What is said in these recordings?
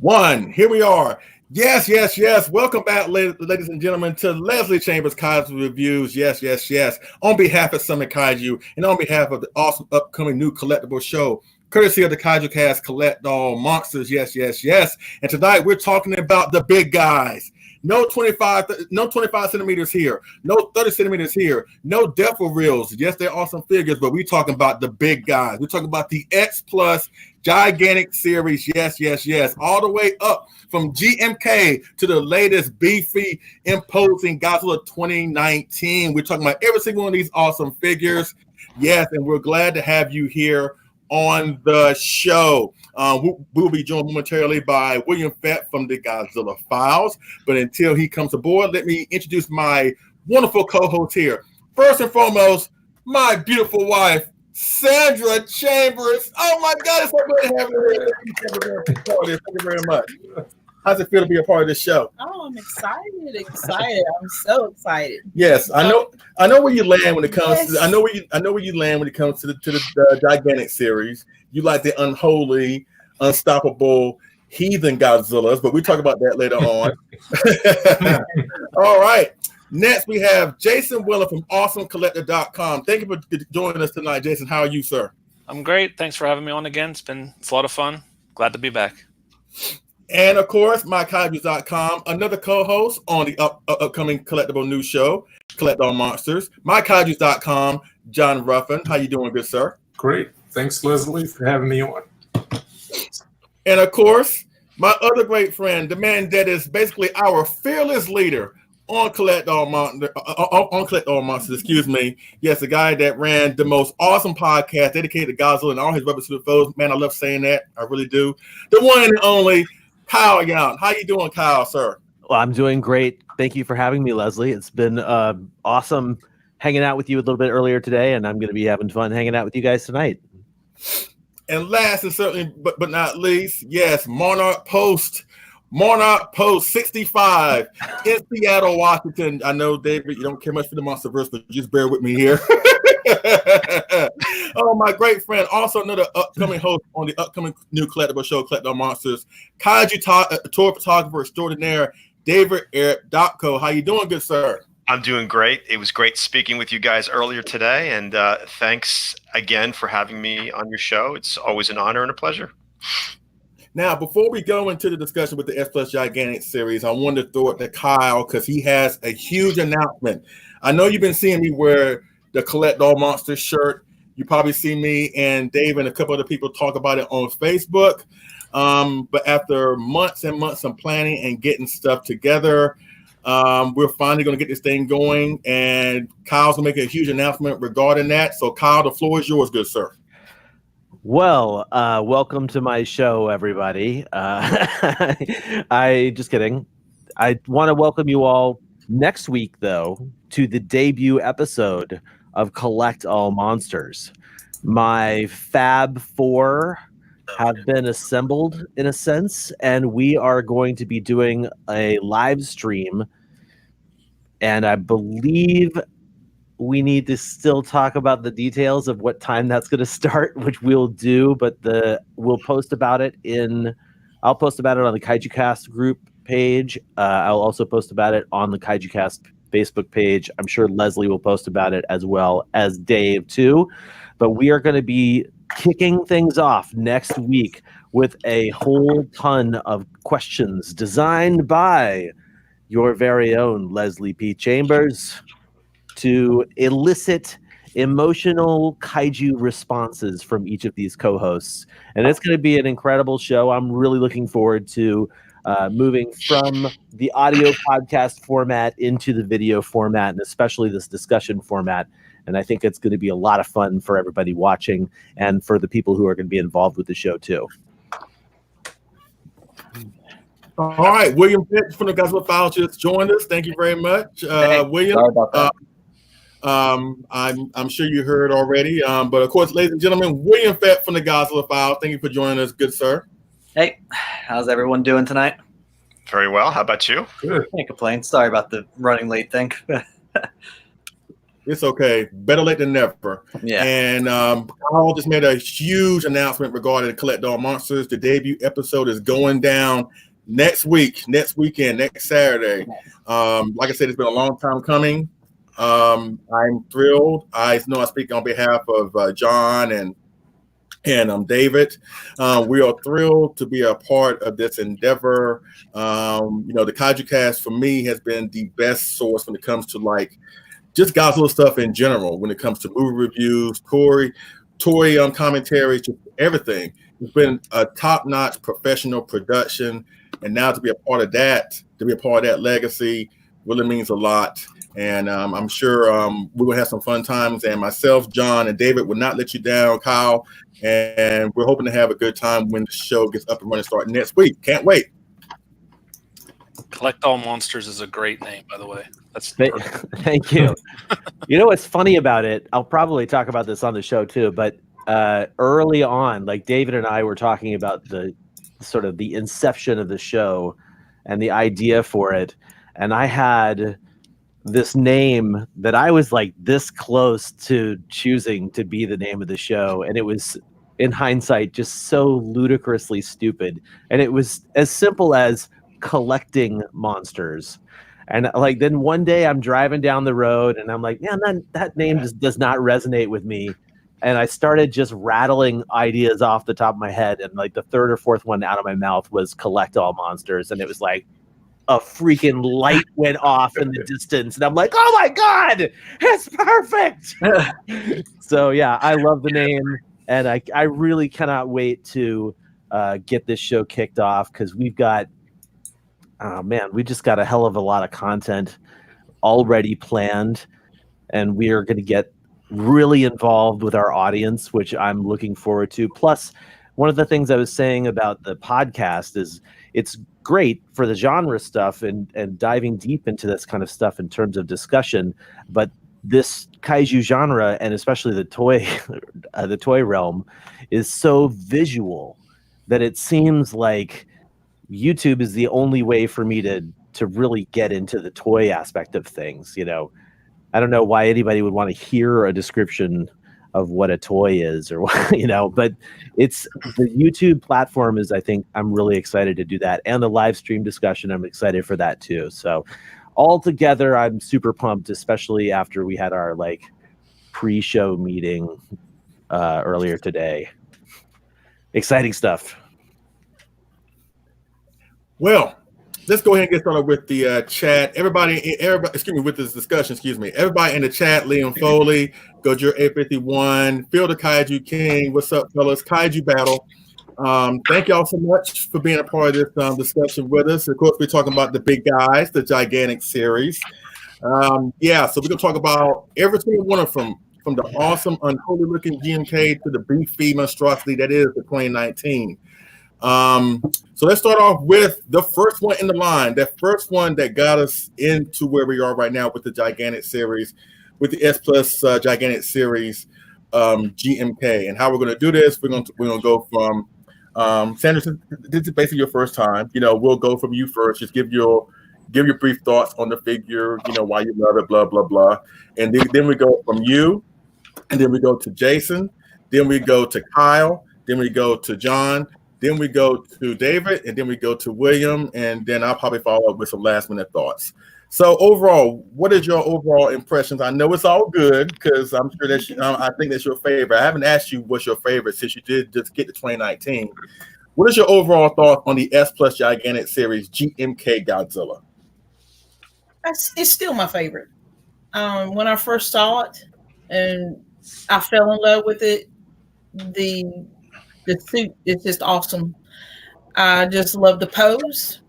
One. Here we are. Yes, yes, yes. Welcome back, ladies and gentlemen, to Leslie Chambers Kaiju Reviews. Yes, yes, yes. On behalf of Summit Kaiju and on behalf of the awesome upcoming new collectible show, courtesy of the Kaiju Cast Collect All Monsters. Yes, yes, yes. And tonight we're talking about the big guys. No 25 centimeters here. No 30 centimeters here. No Defo reels. Yes, they're awesome figures, but we're talking about the big guys. We're talking about the X Plus gigantic series. Yes, yes, yes. All the way up from GMK to the latest beefy, imposing Godzilla 2019. We're talking about every single one of these awesome figures. Yes, and we're glad to have you here on the show. We'll be joined momentarily by William Fett from the Godzilla Files. But until he comes aboard, let me introduce my wonderful co-host here. First and foremost, my beautiful wife, Sandra Chambers. Oh my God, it's so good to have you here. Thank you very much. How's it feel to be a part of this show? Oh, I'm excited. I'm so excited. Yes, I know where you land when it comes to. I know where you land when it comes to the gigantic series. You like the unholy, unstoppable, heathen Godzillas, but we talk about that later on. All right. Next, we have Jason Willer from AwesomeCollector.com. Thank you for joining us tonight, Jason. How are you, sir? I'm great. Thanks for having me on again. It's a lot of fun. Glad to be back. And of course, MyKaijus.com, another co-host on the upcoming collectible news show, Collect All Monsters. MyKaijus.com, John Ruffin. How you doing, good sir? Great. Thanks, Leslie, for having me on. And of course, my other great friend, the man that is basically our fearless leader on Collect All Monsters, excuse me. Yes, the guy that ran the most awesome podcast dedicated to Godzilla and all his rubber-suited foes. Man, I love saying that. I really do. The one and only Kyle Young. How you doing, Kyle, sir? Well, I'm doing great. Thank you for having me, Leslie. It's been awesome hanging out with you a little bit earlier today, and I'm going to be having fun hanging out with you guys tonight. And last and certainly, but not least, yes, Monarch Post 65 in Seattle, Washington. I know, David, you don't care much for the Monsterverse, but just bear with me here. Oh, my great friend, also another upcoming host on the upcoming new collectible show, Collect All Monsters, Kaiju tour photographer extraordinaire, David Eric Dopko. How you doing, good sir? I'm doing great. It was great speaking with you guys earlier today, and thanks again for having me on your show. It's always an honor and a pleasure. Now, before we go into the discussion with the S Plus Gigantic series, I wanted to throw it to Kyle because he has a huge announcement. I know you've been seeing me wear the Collect All Monsters shirt. You probably see me and Dave and a couple other people talk about it on Facebook. But after months and months of planning and getting stuff together, we're finally going to get this thing going. And Kyle's going to make a huge announcement regarding that. So, Kyle, the floor is yours, good sir. Well, welcome to my show, everybody. Just kidding. I want to welcome you all next week, though, to the debut episode of Collect All Monsters. My Fab Four have been assembled in a sense, and we are going to be doing a live stream. And I believe we need to still talk about the details of what time that's going to start, which we'll do, but we'll post about it I'll post about it on the Kaiju Cast group page. I'll also post about it on the Kaiju Cast Facebook page. I'm sure Leslie will post about it as well as Dave too. But we are going to be kicking things off next week with a whole ton of questions designed by your very own Leslie P. Chambers to elicit emotional kaiju responses from each of these co-hosts. And it's going to be an incredible show. I'm really looking forward to moving from the audio podcast format into the video format, and especially this discussion format. And I think it's going to be a lot of fun for everybody watching and for the people who are going to be involved with the show too. All right, William Fett from the Godzilla Files just joined us. Thank you very much, William. Sorry about that. I'm sure you heard already, but of course, ladies and gentlemen, William Fett from the Godzilla Files. Thank you for joining us, good sir. Hey, how's everyone doing tonight? Very well. How about you? Good. Can't complain. Sorry about the running late thing. It's okay. Better late than never. Yeah. And Carl just made a huge announcement regarding the Collect All Monsters. The debut episode is going down next weekend, next Saturday. Like I said, it's been a long time coming. I'm thrilled. I know I speak on behalf of John and David. We are thrilled to be a part of this endeavor. The Kaiju Cast for me has been the best source when it comes to like just Godzilla stuff in general. When it comes to movie reviews, toy commentaries, just everything. It's been a top-notch professional production, and now to be a part of that, legacy, really means a lot. And I'm sure we're gonna have some fun times. And myself, John, and David will not let you down, Kyle. And we're hoping to have a good time when the show gets up and running, starting next week. Can't wait. Collect All Monsters is a great name, by the way. That's Thank you. You know what's funny about it? I'll probably talk about this on the show too. But early on, like David and I were talking about the sort of the inception of the show and the idea for it, and I had this name that I was like this close to choosing to be the name of the show, and it was, in hindsight, just so ludicrously stupid. And it was as simple as collecting monsters. And like then one day I'm driving down the road and I'm like, man, that name just does not resonate with me. And I started just rattling ideas off the top of my head, and like the third or fourth one out of my mouth was Collect All Monsters, and it was like a freaking light went off in the distance, and I'm like, oh my god, it's perfect. So yeah, I love the name, and I really cannot wait to get this show kicked off, because we just got a hell of a lot of content already planned, and we are going to get really involved with our audience, which I'm looking forward to. Plus, one of the things I was saying about the podcast is it's great for the genre stuff and diving deep into this kind of stuff in terms of discussion, but this kaiju genre, and especially the toy realm, is so visual that it seems like YouTube is the only way for me to really get into the toy aspect of things. I don't know why anybody would want to hear a description of what a toy is, or but it's the YouTube platform is, I think I'm really excited to do that. And the live stream discussion, I'm excited for that too. So all together, I'm super pumped, especially after we had our like pre-show meeting earlier today. Exciting stuff. Well, let's go ahead and get started with the chat. Everybody, with this discussion, everybody in the chat, Liam Foley, Gojira 851, Phil the Kaiju King, what's up, fellas? Kaiju Battle. Thank y'all so much for being a part of this discussion with us. Of course, we're talking about the big guys, the gigantic series. So we're going to talk about every single one of them, from the awesome, unholy looking GMK to the beefy monstrosity that is the 2019. So let's start off with the first one in the line, that first one that got us into where we are right now with the gigantic series, with the S Plus gigantic series, GMK. And how we're going to do this, we're going to go from Sandra. This is basically your first time. We'll go from you first. Just give your brief thoughts on the figure. Why you love it, blah blah blah. And then we go from you, and then we go to Jason, then we go to Kyle, then we go to John. Then we go to David, and then we go to William, and then I'll probably follow up with some last-minute thoughts. So overall, what is your overall impressions? I know it's all good, because I'm sure that I think that's your favorite. I haven't asked you what's your favorite, since you did just get to 2019. What is your overall thought on the S Plus gigantic series, GMK Godzilla? It's still my favorite. When I first saw it, and I fell in love with it, the suit is just awesome. I just love the pose,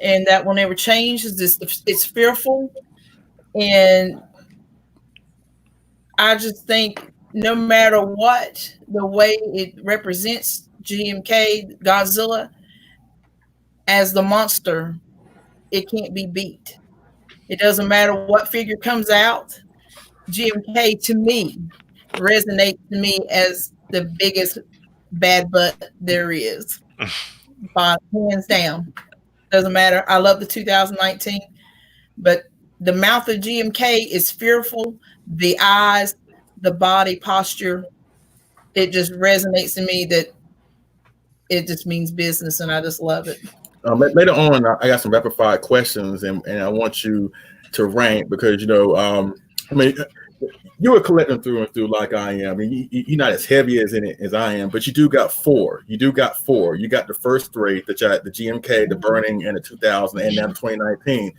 and that will never change. It's fearful, and I just think no matter what, the way it represents GMK Godzilla as the monster, it can't be beat. It doesn't matter what figure comes out. GMK to me resonates to me as the biggest bad butt there is, hands down. Doesn't matter. I love the 2019, but The mouth of GMK is fearful. The eyes, the body posture, it just resonates in me that it just means business, and I just love it. Later on, I got some rapid fire questions, and I want you to rank because I mean, you're a collector through and through like I am. I mean, you're not as heavy as in it as I am, but you do got four. You got the first three, the GMK, the Burning, and the 2000, and now the 2019.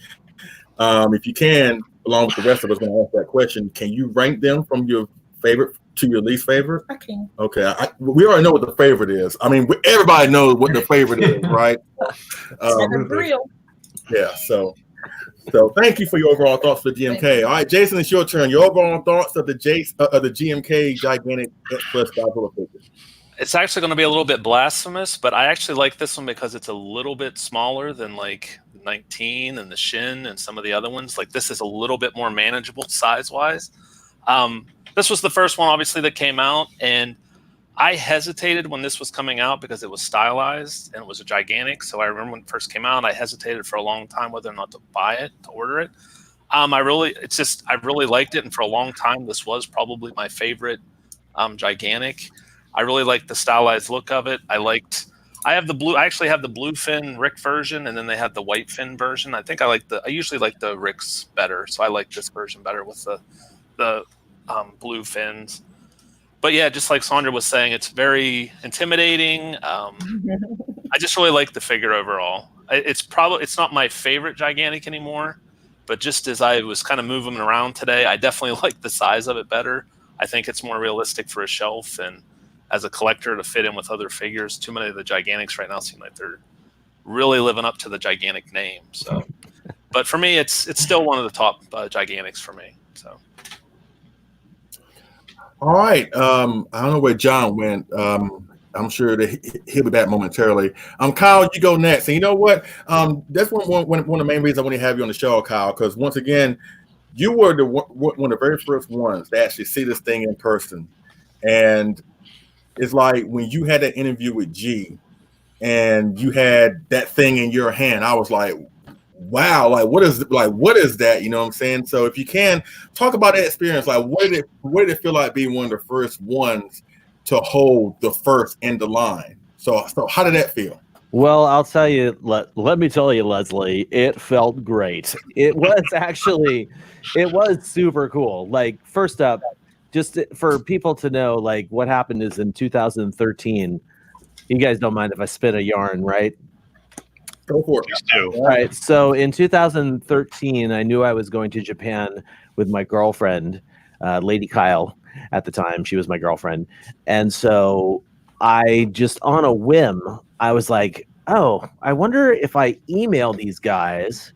If you can, along with the rest of us, going to ask that question, can you rank them from your favorite to your least favorite? I can. Okay, we already know what the favorite is. I mean, everybody knows what the favorite is, right? Real. Yeah. So thank you for your overall thoughts for GMK. All right, Jason, it's your turn. Your overall thoughts of the GMK gigantic X Plus Godzilla figure. It's actually going to be a little bit blasphemous, but I actually like this one because it's a little bit smaller than like 19 and the Shin and some of the other ones. Like this is a little bit more manageable size-wise. This was the first one, obviously, that came out, and I hesitated when this was coming out because it was stylized and it was a gigantic. So I remember when it first came out, I hesitated for a long time whether or not to buy it, to order it. I really liked it, and for a long time, this was probably my favorite gigantic. I really liked the stylized look of it. I actually have the blue fin Rick version, and then they have the white fin version. I usually like the Ricks better, so I like this version better with the blue fins. But yeah, just like Sandra was saying, it's very intimidating. I just really like the figure overall. It's not my favorite gigantic anymore, but just as I was kind of moving around today, I definitely like the size of it better. I think it's more realistic for a shelf, and as a collector to fit in with other figures. Too many of the gigantics right now seem like they're really living up to the gigantic name. So, but for me, it's still one of the top gigantics for me. So. All right. I don't know where John went. I'm sure that he'll be back momentarily. Kyle, you go next. And you know what? That's one of the main reasons I want to have you on the show, Kyle, because once again, you were one of the very first ones to actually see this thing in person. And it's like when you had that interview with G and you had that thing in your hand, I was like, wow, what is that? You know what I'm saying? So if you can talk about that experience, like what did it feel like being one of the first ones to hold the first in the line? So how did that feel? Well, I'll tell you, let me tell you, Leslie, it felt great. It was super cool. Like, first up, just for people to know, like, what happened is in 2013, you guys don't mind if I spin a yarn, right? Go for it. Please do. All right. So in 2013, I knew I was going to Japan with my girlfriend, Lady Kyle, at the time. She was my girlfriend. And so I just, on a whim, I was like, oh, I wonder if I email these guys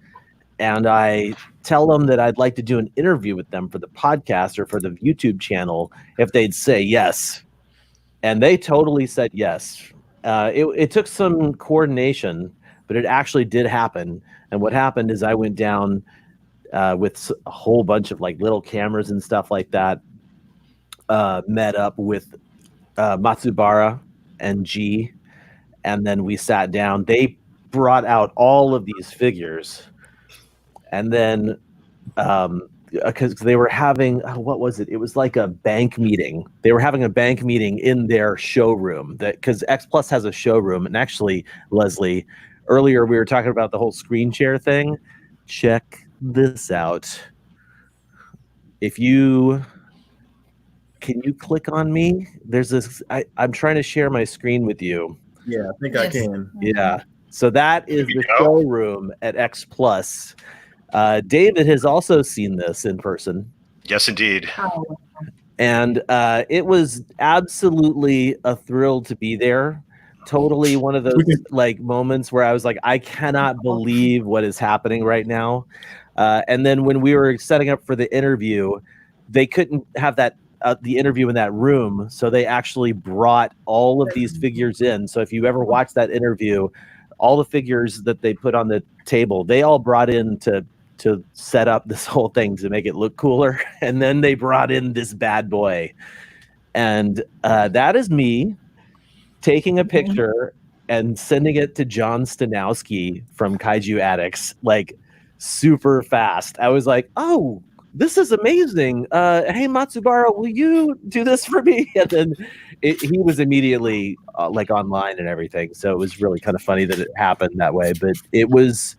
and I tell them that I'd like to do an interview with them for the podcast or for the YouTube channel, if they'd say yes. And they totally said yes. It took some coordination, but it actually did happen. And what happened is I went down with a whole bunch of like little cameras and stuff like that, met up with Matsubara and G, and then we sat down. They brought out all of these figures, and then because they were having, what was it? It was like a bank meeting. They were having a bank meeting in their showroom, that because X Plus has a showroom. And actually, Leslie, earlier we were talking about the whole screen share thing. Check this out. Can you click on me? There's this, I'm trying to share my screen with you. Yeah, I think I can. Yeah. So that is the showroom at X Plus. David has also seen this in person. Yes, indeed. And it was absolutely a thrill to be there. Totally one of those like moments where I was like, I cannot believe what is happening right now. And then when we were setting up for the interview, they couldn't have that the interview in that room, so they actually brought all of these figures in. So if you ever watch that interview, all the figures that they put on the table, they all brought in to set up this whole thing to make it look cooler. And then they brought in this bad boy. And that is me taking a picture and sending it to John Stanowski from Kaiju Addicts. Like, super fast. I was like, oh, this is amazing. Hey, Matsubara, will you do this for me? And then he was immediately like online and everything. So it was really kind of funny that it happened that way. But it was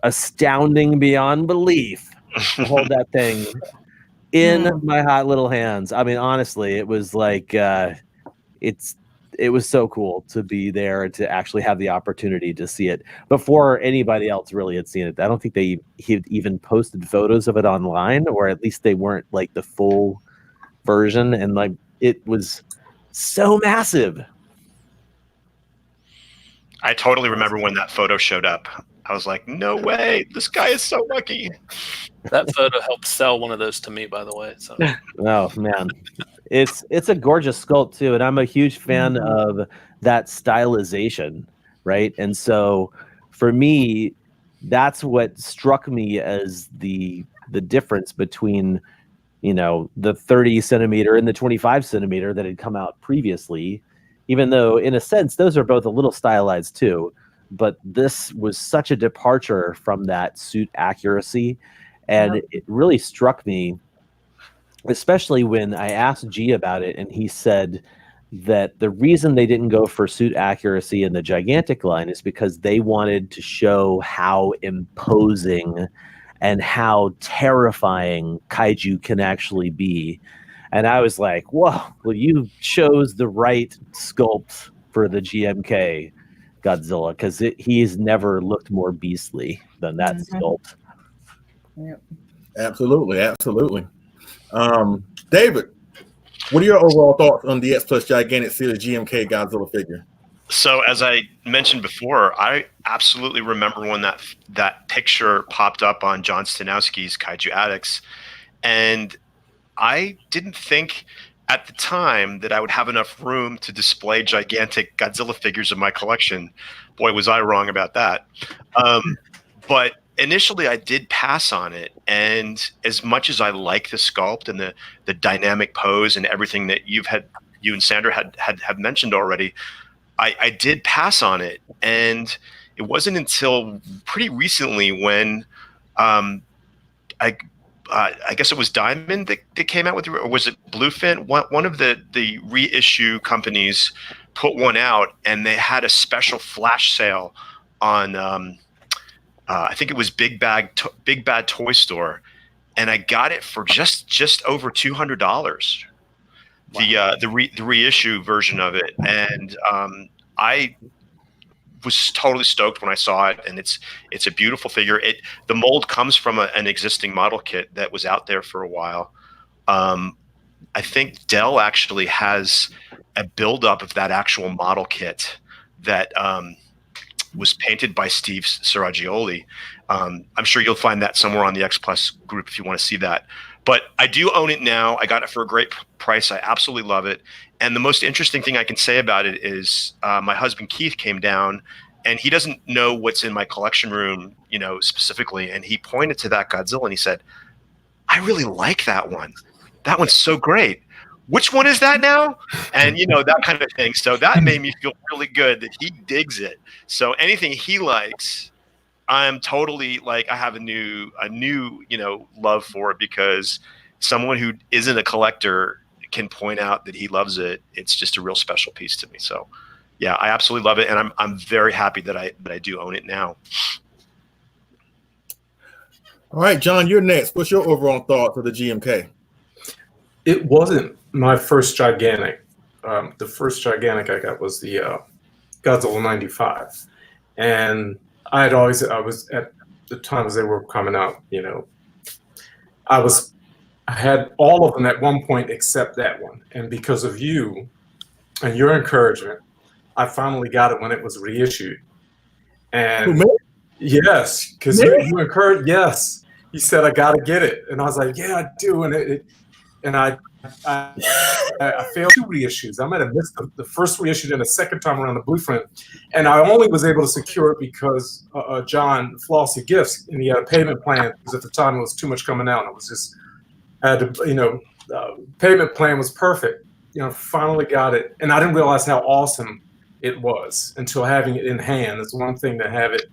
astounding beyond belief to hold that thing in my hot little hands. I mean, honestly, it was like it was so cool to be there and to actually have the opportunity to see it before anybody else really had seen it. I don't think he had even posted photos of it online, or at least they weren't like the full version. And like, it was so massive. I totally remember when that photo showed up. I was like, no way, this guy is so lucky. That photo helped sell one of those to me, by the way. So. Oh man, it's a gorgeous sculpt too, and I'm a huge fan of that stylization, right? And so for me, that's what struck me as the difference between, you know, the 30 centimeter and the 25 centimeter that had come out previously, even though in a sense those are both a little stylized too. But this was such a departure from that suit accuracy. And it really struck me, especially when I asked G about it, and he said that the reason they didn't go for suit accuracy in the gigantic line is because they wanted to show how imposing and how terrifying kaiju can actually be. And I was like, whoa, well, you chose the right sculpt for the GMK Godzilla, because he's never looked more beastly than that sculpt. Yep. Absolutely. David, what are your overall thoughts on the X Plus Gigantic Series GMK Godzilla figure? So as I mentioned before, I absolutely remember when that picture popped up on John Stanowski's Kaiju Addicts, and I didn't think at the time that I would have enough room to display gigantic Godzilla figures in my collection. Boy, was I wrong about that. But initially I did pass on it. And as much as I like the sculpt and the dynamic pose and everything that you and Sandra have mentioned already, I did pass on it. And it wasn't until pretty recently when I guess it was Diamond that came out with, or was it Bluefin? One of the reissue companies put one out, and they had a special flash sale on I think it was Big Bad Toy Store, and I got it for just over $200. Wow. The reissue version of it, and I was totally stoked when I saw it, and it's a beautiful figure. The mold comes from an existing model kit that was out there for a while. I think Dell actually has a buildup of that actual model kit that was painted by Steve Saragioli. I'm sure you'll find that somewhere on the X Plus group if you want to see that. But I do own it now. I got it for a great price. I absolutely love it. And the most interesting thing I can say about it is my husband Keith came down, and he doesn't know what's in my collection room, you know, specifically. And he pointed to that Godzilla and he said, I really like that one. That one's so great. Which one is that now? And, you know, that kind of thing. So that made me feel really good that he digs it. So anything he likes, I'm totally like, I have a new, you know, love for it, because someone who isn't a collector can point out that he loves it. It's just a real special piece to me. So yeah, I absolutely love it. And I'm very happy that I do own it now. All right, John, you're next. What's your overall thoughts of the GMK? It wasn't my first gigantic. The first gigantic I got was the Godzilla 95. And I was at the time as they were coming out, you know, I had all of them at one point except that one. And because of you and your encouragement, I finally got it when it was reissued. And yes, because you encouraged, yes. You said, I got to get it. And I was like, yeah, I do. And I failed 2 reissues. I might have missed the first reissue and the second time around the Blueprint. And I only was able to secure it because John Flossy Gifts, and he had a payment plan, because at the time it was too much coming out. And it was just, I had to, you know, payment plan was perfect. You know, finally got it. And I didn't realize how awesome it was until having it in hand. It's one thing to have it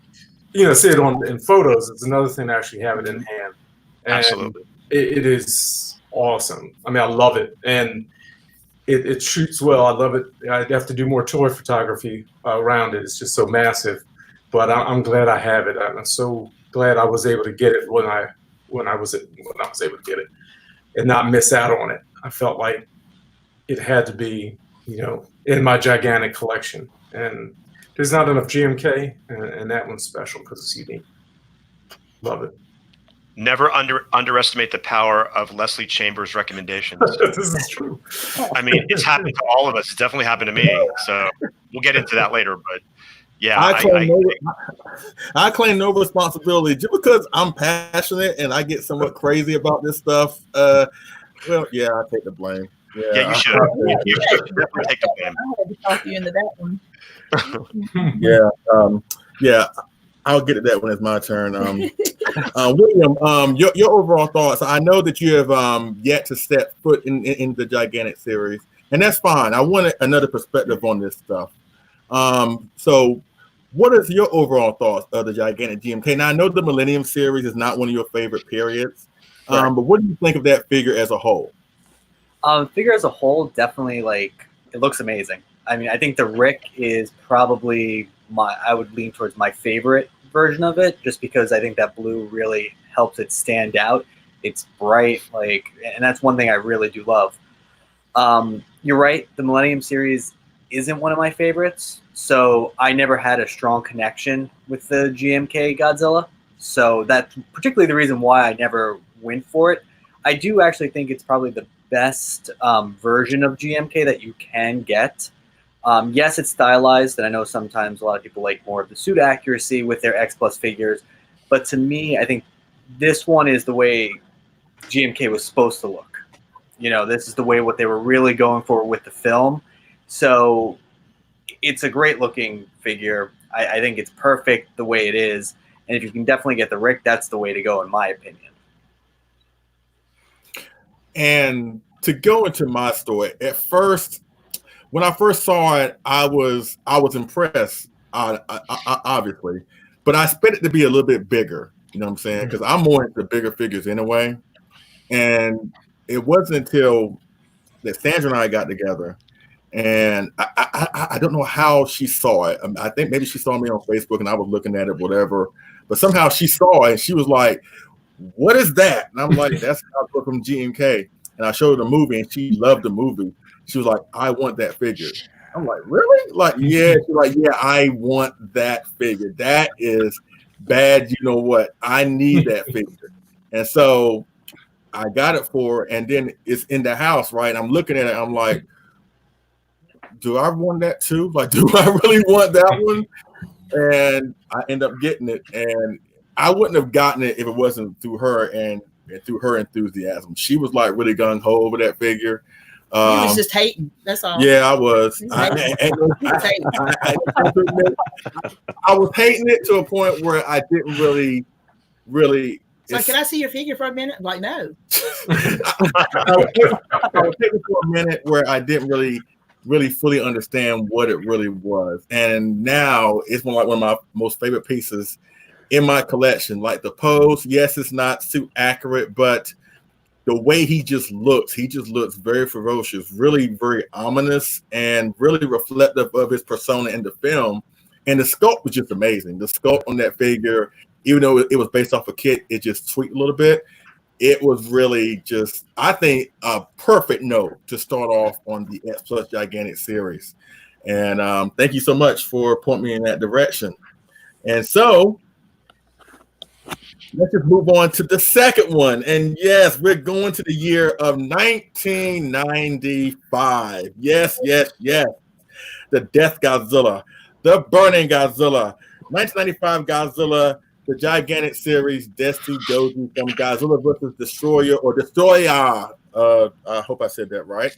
see it in photos. It's another thing to actually have it in hand. And Absolutely. it is awesome. I mean, I love it, and it shoots well. I love it. I'd have to do more toy photography around it. It's just so massive. But I'm glad I have it. I'm so glad I was able to get it when I was able to get it, and not miss out on it. I felt like it had to be, in my gigantic collection. And there's not enough GMK, and that one's special because it's unique. Love it. Never underestimate the power of Leslie Chambers' recommendations. This is true. I mean, it's happened to all of us. It's definitely happened to me. So we'll get into that later. But yeah, I claim no responsibility just because I'm passionate and I get somewhat crazy about this stuff. Well, yeah, I take the blame. Yeah, you should. You should definitely take the blame. I had to talk you into that one. Yeah, I'll get to that when it's my turn. William, your overall thoughts. I know that you have yet to step foot in the gigantic series, and that's fine. I want another perspective on this stuff. So what is your overall thoughts of the gigantic GMK? Now, I know the Millennium series is not one of your favorite periods, Right. but what do you think of that figure as a whole? Figure as a whole, definitely it looks amazing. I mean, I think the Rick is probably I would lean towards my favorite version of it, just because I think that blue really helps it stand out. It's bright, and that's one thing I really do love. You're right, the Millennium series isn't one of my favorites, so I never had a strong connection with the GMK Godzilla. So that's particularly the reason why I never went for it. I do actually think it's probably the best version of GMK that you can get. Yes, it's stylized, and I know sometimes a lot of people like more of the suit accuracy with their X Plus figures, but to me, I think this one is the way GMK was supposed to look. This is the way what they were really going for with the film. So it's a great looking figure. I think it's perfect the way it is, and if you can definitely get the Rick, that's the way to go, in my opinion. And to go into my story, at first, when I first saw it, I was impressed, obviously, but I expected it to be a little bit bigger. You know what I'm saying? Because I'm more into bigger figures anyway. And it wasn't until that Sandra and I got together, and I don't know how she saw it. I think maybe she saw me on Facebook and I was looking at it, whatever. But somehow she saw it and she was like, "What is that?" And I'm like, "That's Godzilla from GMK." And I showed her the movie and she loved the movie. She was like, "I want that figure." I'm like, "Really?" Like, yeah. She's like, "Yeah, I want that figure. That is bad. You know what? I need that figure." And so I got it for her, and then it's in the house, right? I'm looking at it. I'm like, do I want that too? Like, do I really want that one? And I end up getting it. And I wouldn't have gotten it if it wasn't through her and through her enthusiasm. She was like really gung-ho over that figure. You was just hating. That's all. Yeah, I was. I was hating it to a point where I didn't really. So can I see your figure for a minute? Like, no. I was hating for a minute where I didn't really fully understand what it really was, and now it's one of my most favorite pieces in my collection. Like the pose, yes, it's not suit accurate, but the way he just looks very ferocious, really very ominous, and really reflective of his persona in the film. And the sculpt was just amazing. The sculpt on that figure, even though it was based off a kit, it just tweaked a little bit. It was really just, I think, a perfect note to start off on the X Plus Gigantic series. And thank you so much for pointing me in that direction. And so let's just move on to the second one. And yes, we're going to the year of 1995. Yes. The Death Godzilla, the Burning Godzilla, 1995 Godzilla, the Gigantic series, Desu Doji from Godzilla vs. Destroyer or Destroyer. I hope I said that right.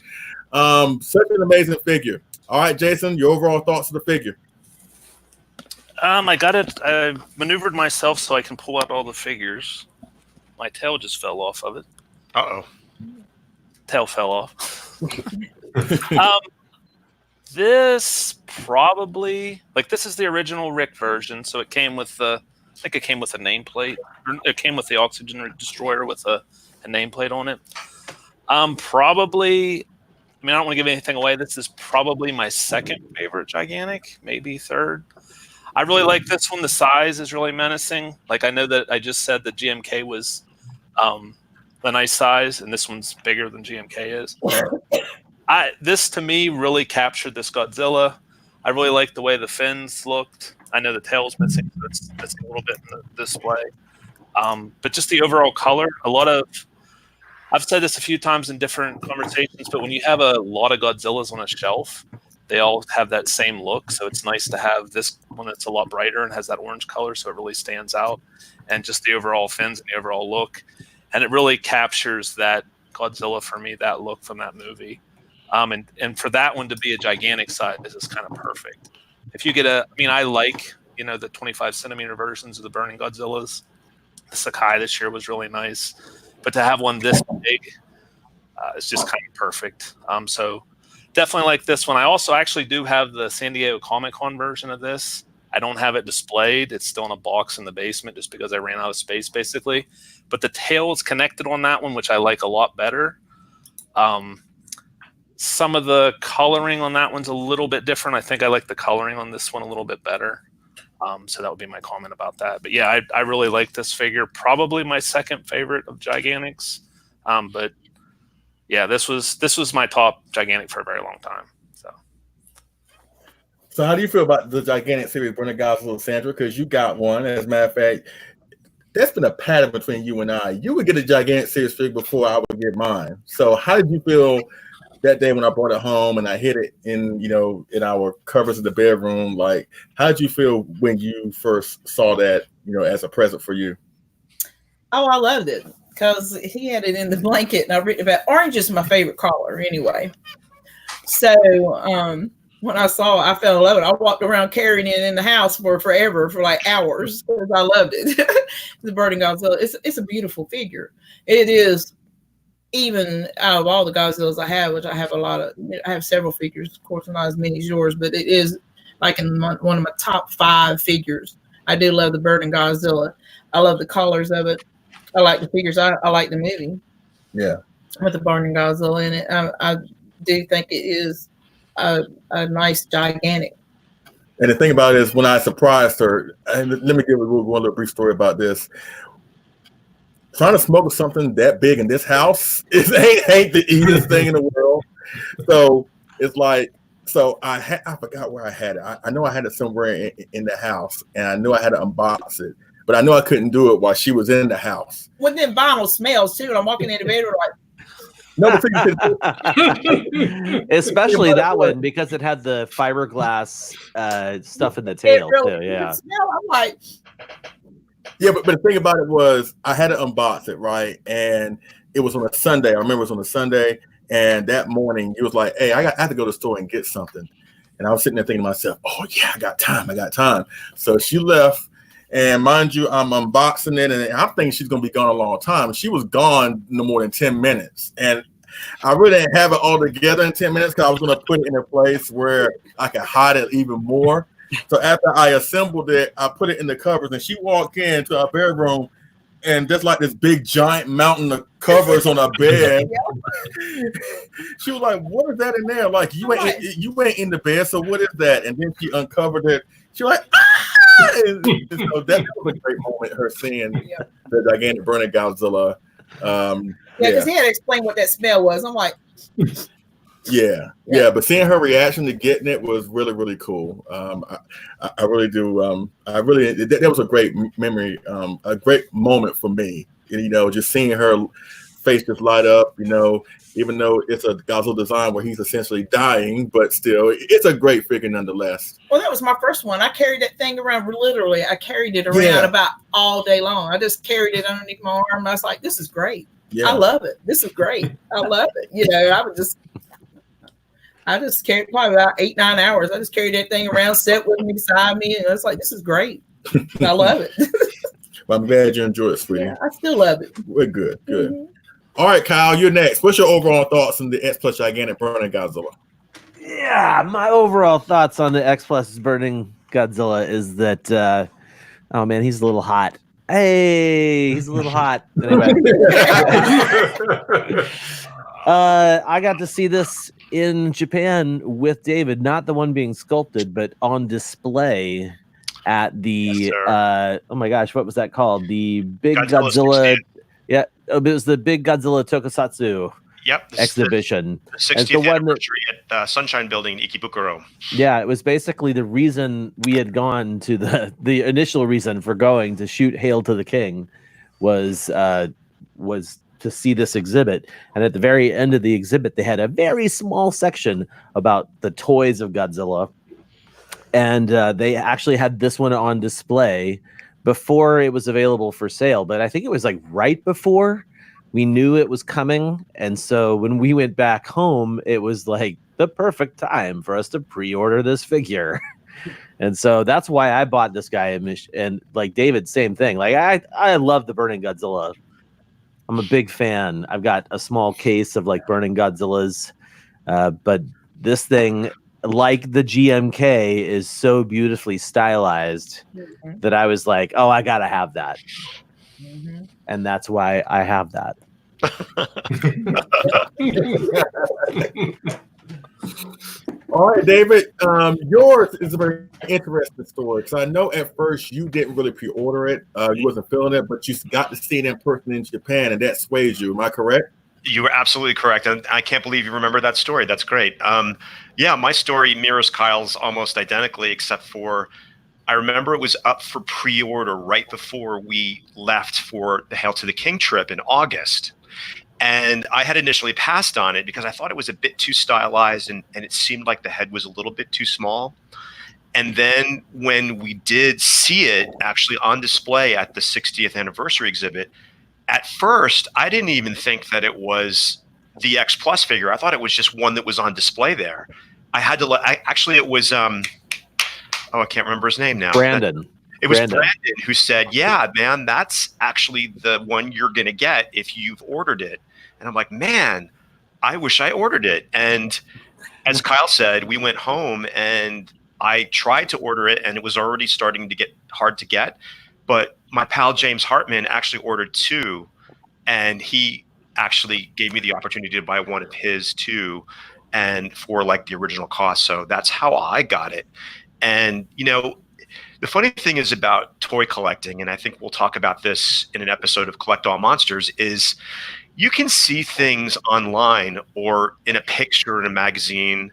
Such an amazing figure. All right, Jason, your overall thoughts of the figure? I maneuvered myself so I can pull out all the figures. My tail just fell off of it. Uh-oh. Tail fell off. This probably, this is the original Rick version, so it came with the think it came with a nameplate. It came with the oxygen destroyer with a nameplate on it. Probably, I don't want to give anything away. This is probably my second favorite gigantic, maybe third. I really like this one. The size is really menacing. Like, I know that I just said that GMK was the nice size, and this one's bigger than GMK is. This to me really captured this Godzilla. I really like the way the fins looked. I know the tail's missing, so it's missing a little bit in the display. But just the overall color, I've said this a few times in different conversations, but when you have a lot of Godzillas on a shelf, they all have that same look. So it's nice to have this one that's a lot brighter and has that orange color, so it really stands out. And just the overall fins and the overall look. And it really captures that Godzilla for me, that look from that movie. And for that one to be a gigantic size is kind of perfect. If you get I like, the 25 centimeter versions of the Burning Godzillas. The Sakai this year was really nice. But to have one this big is just kind of perfect. So definitely like this one. I also actually do have the San Diego Comic-Con version of this. I don't have it displayed. It's still in a box in the basement just because I ran out of space, basically. But the tail is connected on that one, which I like a lot better. Some of the coloring on that one's a little bit different. I think I like the coloring on this one a little bit better. So that would be my comment about that. But yeah, I really like this figure. Probably my second favorite of Gigantics. But yeah, this was my top Gigantic for a very long time. So how do you feel about the Gigantic series, Burning Godzilla, Sandra? Because you got one. As a matter of fact, that's been a pattern between you and I. You would get a Gigantic series figure before I would get mine. So how did you feel that day when I brought it home and I hid it in our covers of the bedroom? Like, how did you feel when you first saw that, as a present for you? Oh, I loved it because he had it in the blanket, and I've written about orange is my favorite color anyway. So when I saw it, I fell in love with it. I walked around carrying it in the house for forever, for like hours, because I loved it. The Burning Godzilla. It's a beautiful figure. It is. Even out of all the Godzillas I have, which I have several figures, of course, not as many as yours, but it is like in one of my top 5 figures. I do love the Burning Godzilla. I love the colors of it. I like the figures. I like the movie. Yeah. With the Burning Godzilla in it. I do think it is a nice Gigantic. And the thing about it is, when I surprised her, and let me give one little brief story about this. Trying to smuggle something that big in this house ain't the easiest thing in the world. So it's like, I forgot where I had it. I know I had it somewhere in the house, and I knew I had to unbox it, but I knew I couldn't do it while she was in the house. Well, then vinyl smells too, and I'm walking in the bedroom like. No, especially that one because it had the fiberglass stuff in the tail too. Yeah, I'm like. Yeah, but the thing about it was I had to unbox it, right? And it was on a Sunday. I remember it was on a Sunday, and that morning he was like, "Hey, I have to go to the store and get something." And I was sitting there thinking to myself, "Oh yeah, I got time." So she left, and mind you, I'm unboxing it, and I'm thinking she's gonna be gone a long time. She was gone no more than 10 minutes, and I really didn't have it all together in 10 minutes because I was gonna put it in a place where I could hide it even more. So after I assembled it, I put it in the covers, and she walked into our bedroom, and there's like this big giant mountain of covers on our bed. She was like, "What is that in there?" Like, you ain't in the bed, so what is that? And then she uncovered it. She was like, "Ah!" And so that was a great moment, her seeing the Gigantic Burning Godzilla. Because he had to explain what that smell was. I'm like. Yeah, but seeing her reaction to getting it was really, really cool. I really do. That was a great memory, a great moment for me. Just seeing her face just light up. Even though it's a Godzilla design where he's essentially dying, but still, it's a great figure nonetheless. Well, that was my first one. I carried that thing around literally. I carried it around about all day long. I just carried it underneath my arm. I was like, "This is great. Yeah. I love it. This is great. I love it." I just carried probably about 8-9 hours. I just carried that thing around, sat with me beside me, and I was like, "This is great. I love it." Well, I'm glad you enjoyed it, sweetie. Yeah, I still love it. We're good. Mm-hmm. All right, Kyle, you're next. What's your overall thoughts on the X Plus Gigantic Burning Godzilla? Yeah, my overall thoughts on the X Plus Burning Godzilla is that Oh man, he's a little hot. Hey, he's a little hot. Anyway, I got to see this in Japan with David, not the one being sculpted, but on display at the oh my gosh, what was that called? The Big Godzilla. Yeah, it was the Big Godzilla Tokusatsu. Yep, exhibition. The 60th anniversary at Sunshine Building in Ikebukuro. Yeah, it was basically the reason we had gone to the initial reason for going to shoot Hail to the King was to see this exhibit. And at the very end of the exhibit, they had a very small section about the toys of Godzilla. And they actually had this one on display before it was available for sale. But I think it was like right before we knew it was coming. And so when we went back home, it was like the perfect time for us to pre-order this figure. And so that's why I bought this guy. And like David, same thing. Like I love the Burning Godzilla. I'm a big fan. I've got a small case of like Burning Godzillas. But this thing, like the GMK, is so beautifully stylized that I was like, oh, I got to have that. And that's why I have that. All right, David. Yours is a very interesting story because I know at first you didn't really pre-order it. You wasn't feeling it, but you got to see it in person in Japan, and that sways you. Am I correct? You were absolutely correct, and I can't believe you remember that story. That's great. Yeah, my story mirrors Kyle's almost identically, except for I remember it was up for pre-order right before we left for the Hail to the King trip in August. And I had initially passed on it because I thought it was a bit too stylized and it seemed like the head was a little bit too small. And then when we did see it actually on display at the 60th anniversary exhibit, at first, I didn't even think that it was the X Plus figure. I thought it was just one that was on display there. I had to actually it was I can't remember his name now. Brandon. It was Brandon who said, yeah, man, that's actually the one you're going to get if you've ordered it. And I'm like, man, I wish I ordered it. And as Kyle said, we went home and I tried to order it and it was already starting to get hard to get. But my pal James Hartman actually ordered two, and he actually gave me the opportunity to buy one of his too, and for like the original cost. So that's how I got it. And, you know, the funny thing is about toy collecting, and I think we'll talk about this in an episode of Collect All Monsters, is you can see things online or in a picture in a magazine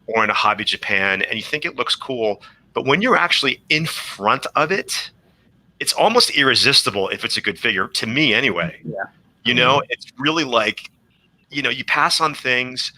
or in a Hobby Japan, and you think it looks cool. But when you're actually in front of it, it's almost irresistible if it's a good figure, to me anyway. Yeah. You know, it's really like, you know, you pass on things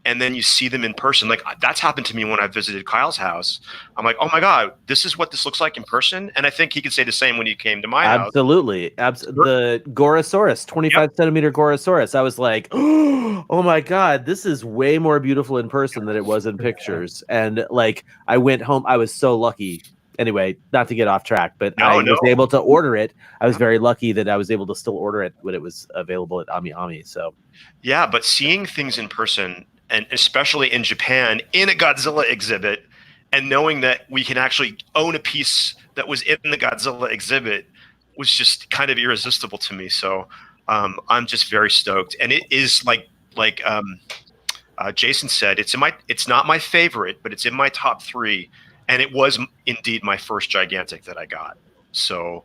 and then you see them in person. Like that's happened to me when I visited Kyle's house. I'm like, oh my God, this is what this looks like in person. And I think he could say the same when he came to my house. Absolutely. The Gorosaurus, 25 centimeter Gorosaurus. I was like, oh my God, this is way more beautiful in person than it was in pictures. And like, I went home. I was so lucky. Anyway, not to get off track, but I was able to order it. I was very lucky that I was able to still order it when it was available at Ami Ami. So, yeah, but seeing things in person, and especially in Japan, in a Godzilla exhibit, and knowing that we can actually own a piece that was in the Godzilla exhibit was just kind of irresistible to me. So I'm just very stoked. And it is like Jason said, it's not my favorite, but it's in my top 3. And it was indeed my first gigantic that I got. So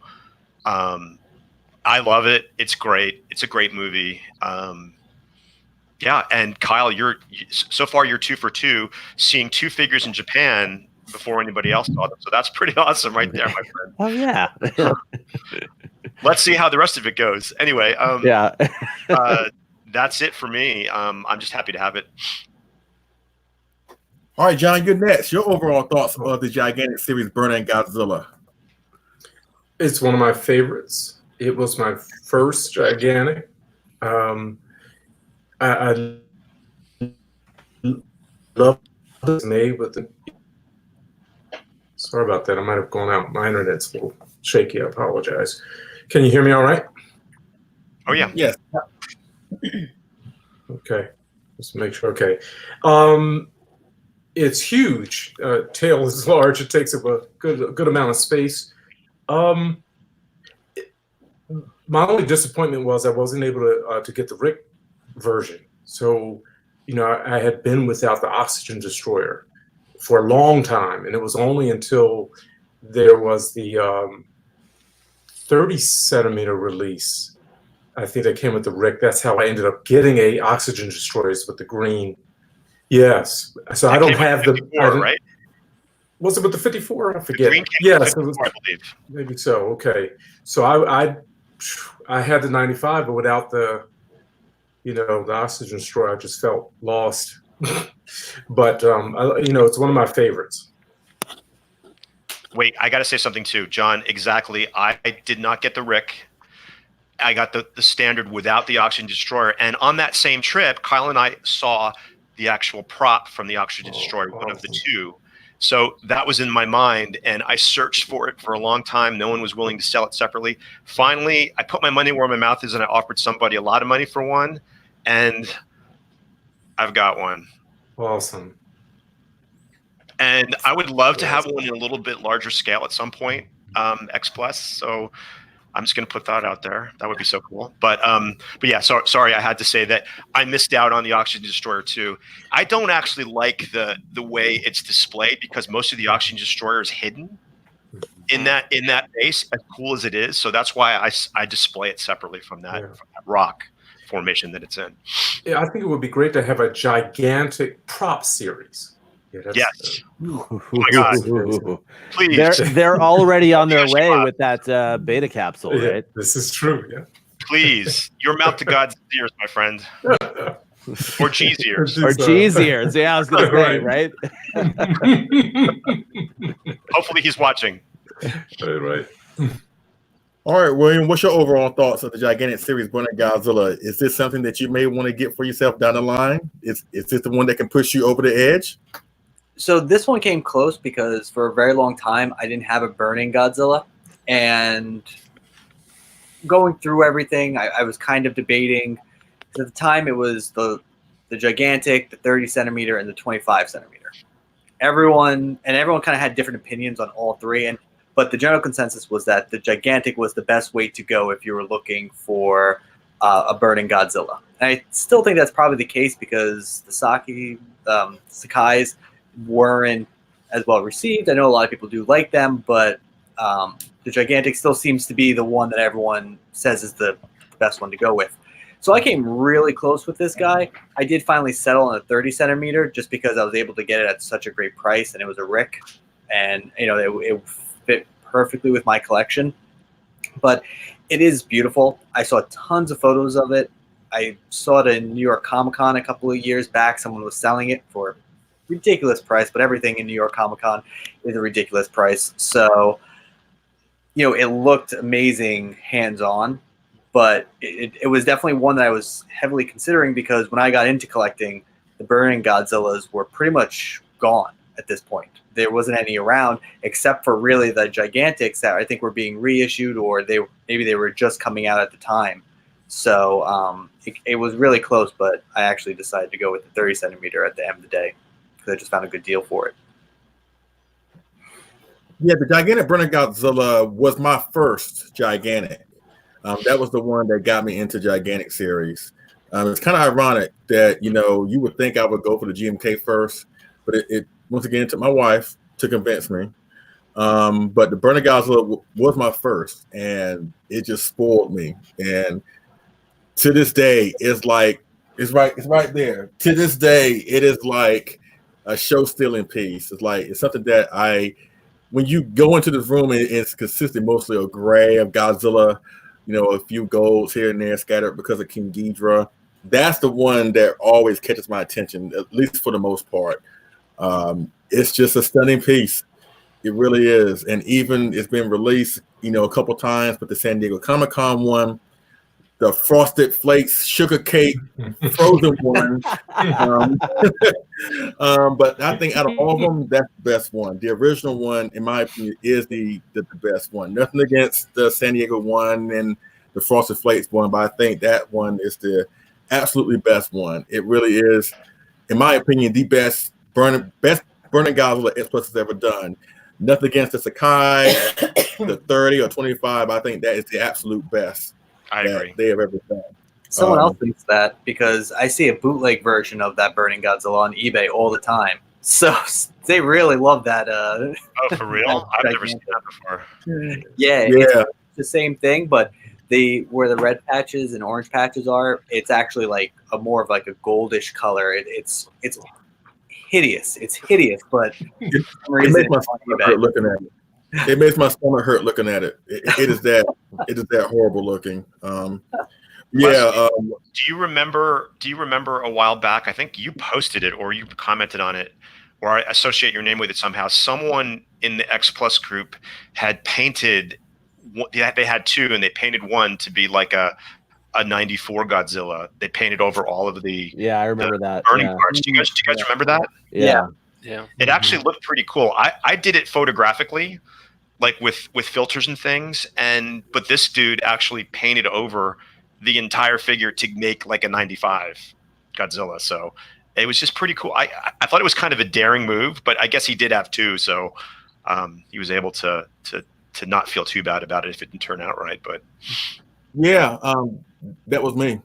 I love it. It's great. It's a great movie. Yeah, and Kyle, so far you're 2 for 2, seeing 2 figures in Japan before anybody else saw them. So that's pretty awesome right there, my friend. Oh yeah. Let's see how the rest of it goes. Anyway, yeah. That's it for me. I'm just happy to have it. All right, John, you're next. Your overall thoughts of the gigantic series Burning Godzilla? It's one of my favorites. It was my first gigantic. I love this made with the. Sorry about that. I might have gone out. My internet's a little shaky. I apologize. Can you hear me all right? Oh, yeah. Yes. Okay. Just make sure. Okay. It's huge. Tail is large. It takes up a good amount of space. My only disappointment was I wasn't able to get the Rick version. So, I had been without the oxygen destroyer for a long time, and it was only until there was the 30 centimeter release, I think, that came with the Rick. That's how I ended up getting a oxygen destroyers with the green. Yes. So I don't have the 54, right? Was it with the 54? I forget. Green came Yes, with 54, I believe. maybe so. Okay. So I had the 95, but without the the oxygen destroyer, I just felt lost. But it's one of my favorites. Wait, I got to say something too, John. Exactly. I did not get the Rick. I got the standard without the oxygen destroyer. And on that same trip, Kyle and I saw the actual prop from the oxygen destroyer, one of the two. So that was in my mind, and I searched for it for a long time. No one was willing to sell it separately. Finally, I put my money where my mouth is, and I offered somebody a lot of money for one, and I've got one. Awesome. And I would love to have one in a little bit larger scale at some point, X Plus. So I'm just going to put that out there. That would be so cool. But yeah, sorry, I had to say that I missed out on the oxygen destroyer too. I don't actually like the way it's displayed, because most of the oxygen destroyer is hidden in that base, as cool as it is. So that's why I display it separately from that rock formation that it's in. Yeah, I think it would be great to have a gigantic prop series. Yeah, yes. Oh my God. Please. They're already on their way with that beta capsule, right? Yeah, this is true. Yeah. Please, your mouth to God's ears, my friend. Or G's ears. Or G's ears. Yeah, I was going to say, right? Hopefully he's watching. Right. All right, William, what's your overall thoughts of the gigantic series, Burning Godzilla? Is this something that you may want to get for yourself down the line? Is this the one that can push you over the edge? So this one came close because for a very long time I didn't have a Burning Godzilla, and going through everything, I was kind of debating. At the time, it was the gigantic, the 30 centimeter, and the 25 centimeter. Everyone kind of had different opinions on all three, but the general consensus was that the gigantic was the best way to go if you were looking for a Burning Godzilla. And I still think that's probably the case because the Sakai's weren't as well received. I know a lot of people do like them, but the gigantic still seems to be the one that everyone says is the best one to go with. So I came really close with this guy. I did finally settle on a 30 centimeter just because I was able to get it at such a great price, and it was a Rick, and it fit perfectly with my collection. But it is beautiful. I saw tons of photos of it. I saw it in New York Comic-Con a couple of years back. Someone was selling it for ridiculous price, but everything in New York Comic-Con is a ridiculous price. So, it looked amazing hands-on, but it was definitely one that I was heavily considering because when I got into collecting, the Burning Godzillas were pretty much gone at this point. There wasn't any around except for really the gigantics that I think were being reissued, or maybe they were just coming out at the time. So it was really close, but I actually decided to go with the 30 centimeter at the end of the day because I just found a good deal for it. Yeah, the gigantic Burning Godzilla was my first gigantic. That was the one that got me into gigantic series. It's kind of ironic that, you would think I would go for the GMK first, but it once again, it took my wife to convince me. But the Burning Godzilla was my first, and it just spoiled me. And to this day, it's right there. To this day, it is like a show-stealing piece. It's something that when you go into this room, it's consistent mostly of gray, of Godzilla, a few golds here and there scattered because of King Ghidorah. That's the one that always catches my attention, at least for the most part. It's just a stunning piece. It really is. And even it's been released, a couple times, but the San Diego Comic-Con one, the Frosted Flakes Sugar Cake Frozen one. But I think out of all of them, that's the best one. The original one, in my opinion, is the best one. Nothing against the San Diego one and the Frosted Flakes one, but I think that one is the absolutely best one. It really is, in my opinion, the best Burning Godzilla X Plus has ever done. Nothing against the Sakai, the 30 or 25. I think that is the absolute best I agree. they have ever done. Someone else thinks that because I see a bootleg version of that Burning Godzilla on eBay all the time. So they really love that. Oh, for real? I've never seen that before. Yeah, Yeah. it's the same thing, but where the red patches and orange patches are, it's actually like more of like a goldish color. It's hideous. It's hideous, but It makes my stomach hurt looking at it. It makes my stomach hurt looking at it. It is that horrible looking. Yeah. Do you remember a while back? I think you posted it or you commented on it, or I associate your name with it somehow. Someone in the X Plus group had painted. They had two, and they painted one to be like a 94 Godzilla. They painted over all of the I remember that burning parts. Do you guys remember that? Yeah. It actually looked pretty cool. I did it photographically, like with filters and things, but this dude actually painted over the entire figure to make like a 95 Godzilla. So it was just pretty cool. I thought it was kind of a daring move, but I guess he did have two, so he was able to not feel too bad about it if it didn't turn out right. But Yeah, that was me.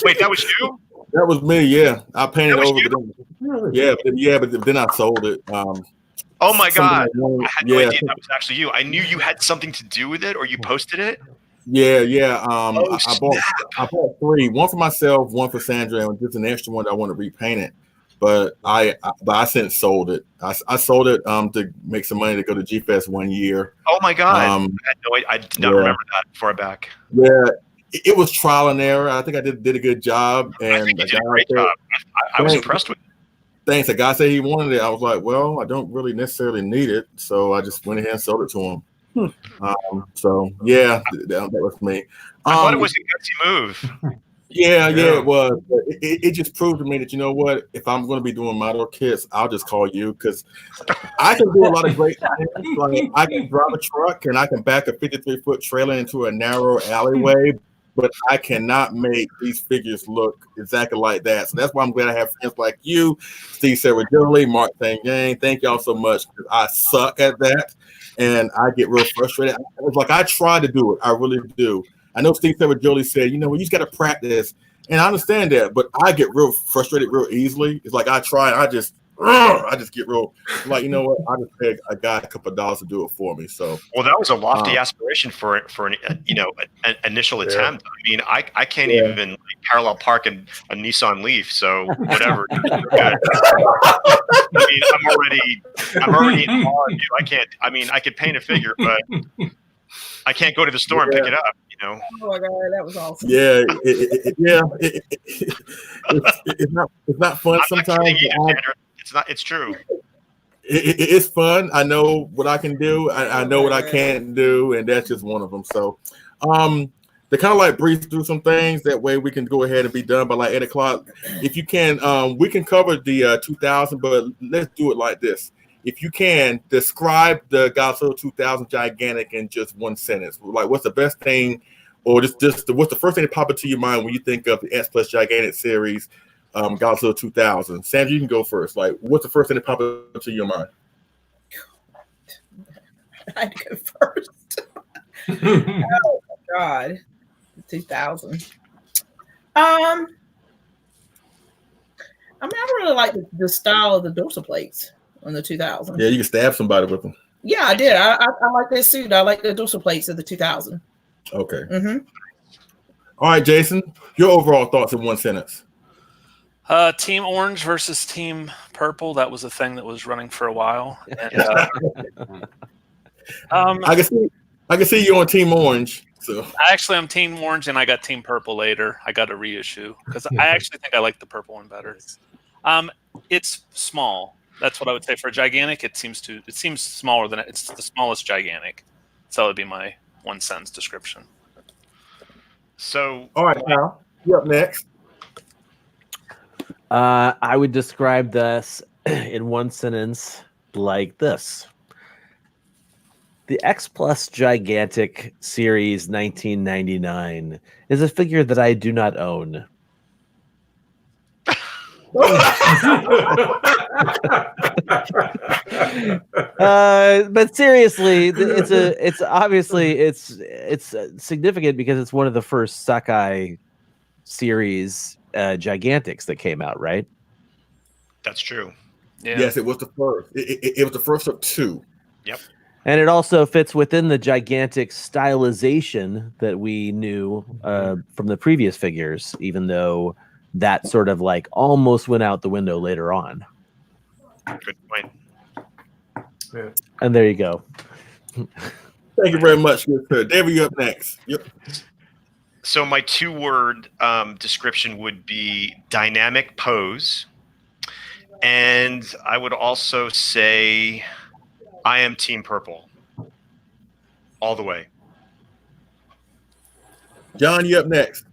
Wait, that was you? That was me. Yeah, I painted That was over. But then I sold it. Oh my God! Something I had no idea that was actually you. I knew you had something to do with it, or you posted it. Yeah. Oh, I bought three. One for myself, one for Sandra, and just an extra one that I want to repaint it. But I since sold it. I sold it to make some money to go to G Fest 1 year. Oh my God! I did not remember that far back. Yeah, it was trial and error. I think I did a good job, and I think you did a great job. I was impressed with it. Thanks. The guy said he wanted it. I was like, well, I don't really necessarily need it, so I just went ahead and sold it to him. So yeah, that was me. I thought it was a gutsy move. Yeah, it was. It just proved to me that, you know what, if I'm going to be doing model kits, I'll just call you, because I can do a lot of great things. Like, I can drive a truck and I can back a 53-foot trailer into a narrow alleyway, but I cannot make these figures look exactly like that. So that's why I'm glad I have friends like you, Steve Sarajoli, Mark Thangane. Thank y'all so much, because I suck at that and I get real frustrated. It's like, I try to do it. I really do. I know Steve Sarajoli said, you just got to practice. And I understand that, but I get real frustrated real easily. It's like, I try, I just get real, like, you know what? I just paid a guy a couple of dollars to do it for me. So, well, that was a lofty aspiration for an initial attempt. I mean, I can't even parallel park a Nissan Leaf, so whatever. I mean, I'm already in awe of you. I can't. I mean, I could paint a figure, but I can't go to the store and pick it up. Oh my God, that was awesome. Yeah, it's not fun sometimes. It's true. It's fun. I know what I can do. I know what I can't do, and that's just one of them. So, they kind of like breeze through some things. That way, we can go ahead and be done by like 8 o'clock. If you can, we can cover the 2000, but let's do it like this. If you can, describe the Godzilla 2000 Gigantic in just one sentence. Like, what's the best thing, or just what's the first thing that pops into your mind when you think of the X Plus Gigantic series, Godzilla 2000? Sandra, you can go first. Like, what's the first thing that pops into your mind? I'd go first. Oh my God, 2000. I mean, I really like the style of the dorsal plates on the 2000. Yeah, you can stab somebody with them. Yeah, I did. I like that suit. I like the dorsal plates of the 2000. Okay. All right, Jason, your overall thoughts in one sentence. Team Orange versus Team Purple. That was a thing that was running for a while. And, I can see you on Team Orange. So I'm Team Orange, and I got Team Purple later. I got a reissue because I actually think I like the purple one better. It's small. That's what I would say for a gigantic. It seems smaller than it's the smallest gigantic. So that would be my one sentence description. So, all right, now you up next. I would describe this in one sentence like this. The X Plus Gigantic Series 1999 is a figure that I do not own. But seriously, it's obviously it's significant because it's one of the first Sakai series gigantics that came out, right? That's true. Yeah. Yes, it was the first. It was the first of two. Yep. And it also fits within the gigantic stylization that we knew from the previous figures, even though that sort of like almost went out the window later on. Good point. Yeah. And there you go. Thank you very much, good sir. David, you up next. Yep. So my 2-word description would be dynamic pose. And I would also say I am Team Purple. All the way. John, you up next.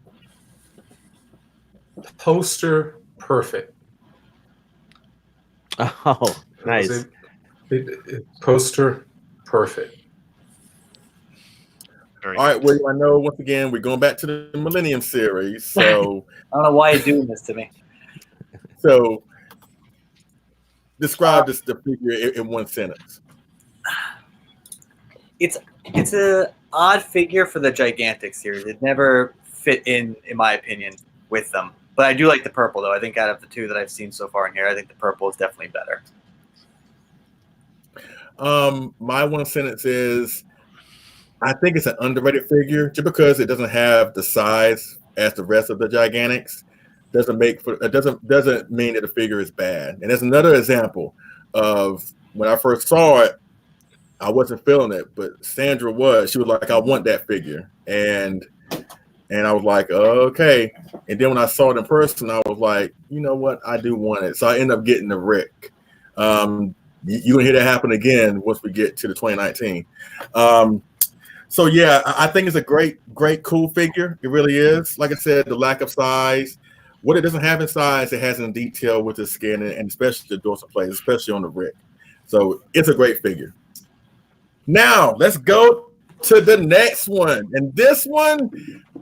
Poster perfect. Oh, nice. Poster perfect. Very All right, William, I know once again we're going back to the Millennium series. So I don't know why you're doing this to me. so describe the figure in one sentence. It's a odd figure for the gigantic series. It never fit in my opinion, with them. But I do like the purple though. I think out of the two that I've seen so far in here, I think the purple is definitely better. My one sentence is I think it's an underrated figure just because it doesn't have the size as the rest of the gigantics. Doesn't mean that the figure is bad. And there's another example of when I first saw it, I wasn't feeling it, but Sandra was. She was like, I want that figure. And I was like, okay. And then when I saw it in person, I was like, you know what? I do want it. So I ended up getting the Rick. You're going to hear that happen again once we get to the 2019. So, yeah, I think it's a great, cool figure. It really is. Like I said, the lack of size. What it doesn't have in size, it has in detail with the skin and especially the dorsal plate, especially on the Rick. So it's a great figure. Now, let's go to the next one. And this one,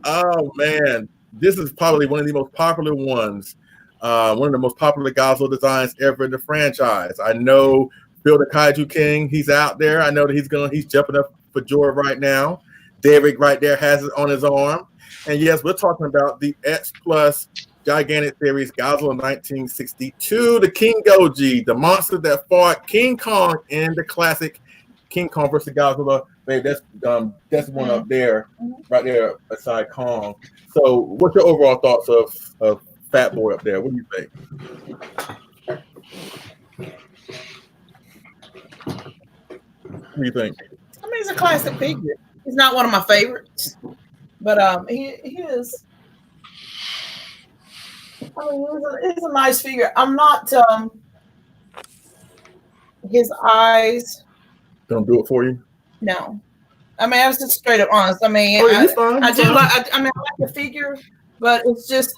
oh, man, this is probably one of the most popular ones. One of the most popular Godzilla designs ever in the franchise. I know Phil the Kaiju King, he's out there. I know that he's jumping up for joy right now. Derek right there has it on his arm. And yes, we're talking about the X Plus Gigantic Series Godzilla 1962, the King Goji, the monster that fought King Kong in the classic King Kong versus Godzilla. Babe, that's one up there, right there beside Kong. So, what's your overall thoughts of Fat Boy up there? What do you think? What do you think? I mean, it's a classic figure. He's not one of my favorites, but he is. I mean, it's a nice figure. I'm not. His eyes Don't do it for you. No, I mean I was just straight up honest. I mean, I do like. I mean, I like the figure, but it's just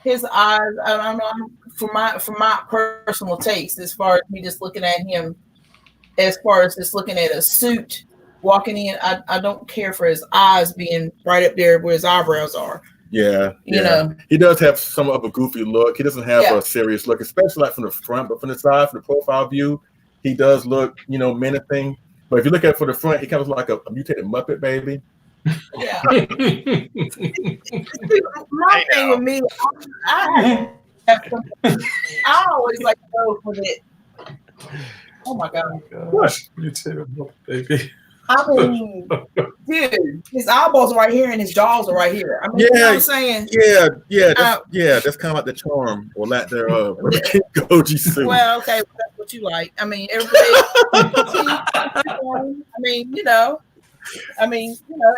his eyes. I don't know. For my personal taste, as far as me just looking at him, as far as just looking at a suit walking in, I don't care for his eyes being right up there where his eyebrows are. Yeah, you know, he does have some of a goofy look. He doesn't have a serious look, especially like from the front, but from the side, from the profile view, he does look, menacing. But if you look at it from the front, he kind of like a mutated Muppet baby. Yeah. My thing with me, I always like to go for it. Oh my god! Gosh, mutated Muppet baby. I mean, dude, his eyeballs are right here and his jaws are right here. I mean, you know what I'm saying? Yeah, that's kind of like the charm or lack thereof. Goji suit. Well, okay, that's what you like. I mean, everybody.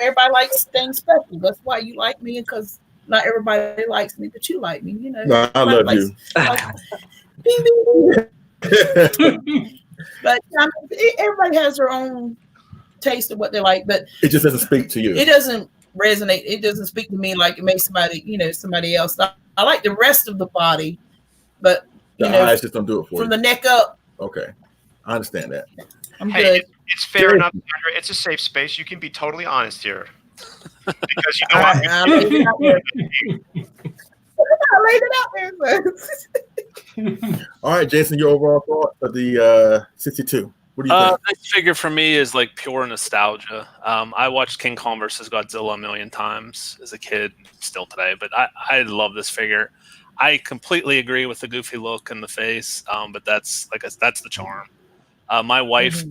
Everybody likes things special. That's why you like me, because not everybody likes me, but you like me. No, I love you. But everybody has their own taste of what they like, but it just doesn't speak to you. It doesn't resonate. It doesn't speak to me like it makes somebody else. I like the rest of the body, but the eyes just don't do it for you. From the neck up. Okay, I understand that. I'm good. It's fair enough, Sandra. It's a safe space. You can be totally honest here, because I laid it out there. All right, Jason, your overall thought of the 62. What do you think? This figure for me is like pure nostalgia. I watched King Kong versus Godzilla a million times as a kid, still today, but I love this figure. I completely agree with the goofy look and the face, but that's the charm. My wife,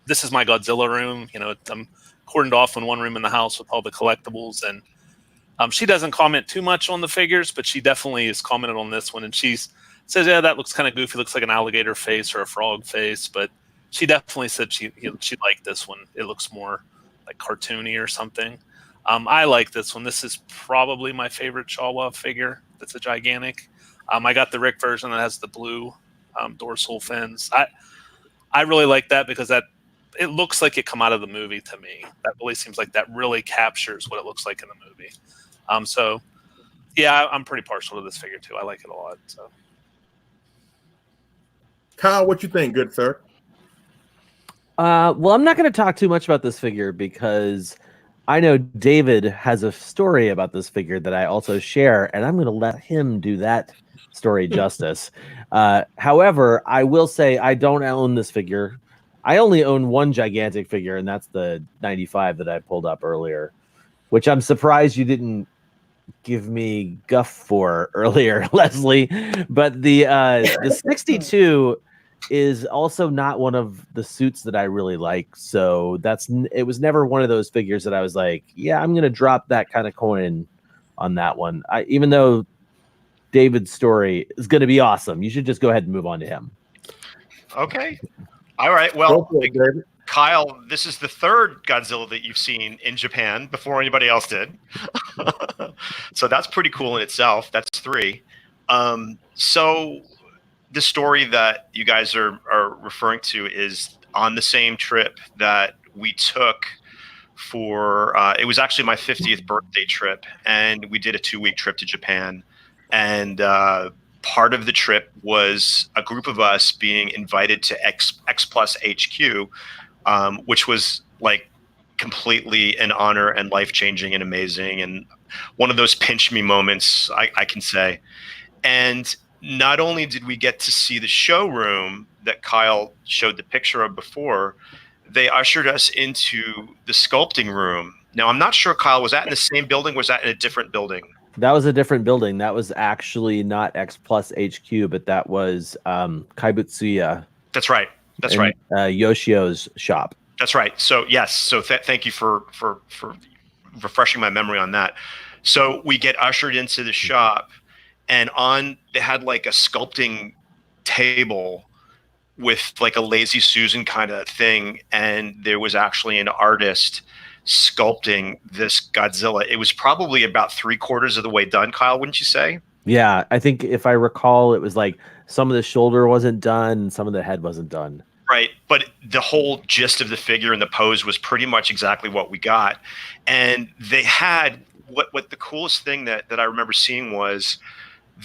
this is my Godzilla room. You know, I'm cordoned off in one room in the house with all the collectibles, and she doesn't comment too much on the figures, but she definitely has commented on this one, and she says, "Yeah, that looks kind of goofy. Looks like an alligator face or a frog face," but she definitely said she liked this one. It looks more like cartoony or something. I like this one. This is probably my favorite Shawa figure. That's a gigantic. I got the Rick version that has the blue dorsal fins. I really like that because it looks like it come out of the movie to me. That really seems like that really captures what it looks like in the movie. So yeah, I'm pretty partial to this figure too. I like it a lot. So, Kyle, what you think, good sir? Well, I'm not going to talk too much about this figure because I know David has a story about this figure that I also share, and I'm going to let him do that story justice. However, I will say I don't own this figure. I only own one gigantic figure, and that's the 95 that I pulled up earlier, which I'm surprised you didn't give me guff for earlier, Leslie. But the 62 is also not one of the suits that I really like. So it was never one of those figures that I was like, yeah, I'm going to drop that kind of coin on that one. Even though David's story is going to be awesome, you should just go ahead and move on to him. Okay. All right. Well, Kyle, this is the third Godzilla that you've seen in Japan before anybody else did. So that's pretty cool in itself. That's 3. So the story that you guys are referring to is on the same trip that we took for it was actually my 50th birthday trip, and we did a 2-week trip to Japan, and part of the trip was a group of us being invited to X Plus HQ, which was like completely an honor and life-changing and amazing, and one of those pinch me moments, I can say. And not only did we get to see the showroom that Kyle showed the picture of before, they ushered us into the sculpting room. Now, I'm not sure, Kyle, was that in the same building? Was that in a different building? That was a different building. That was actually not X Plus HQ, but that was Kaibutsuya. That's right. That's right. Yoshio's shop. That's right. So yes. So thank you for refreshing my memory on that. So we get ushered into the shop, and they had like a sculpting table with like a Lazy Susan kind of thing, and there was actually an artist sculpting this Godzilla. It was probably about 3/4 of the way done, Kyle, wouldn't you say? Yeah, I think if I recall, it was like some of the shoulder wasn't done and some of the head wasn't done. Right, but the whole gist of the figure and the pose was pretty much exactly what we got. And they had what the coolest thing that I remember seeing was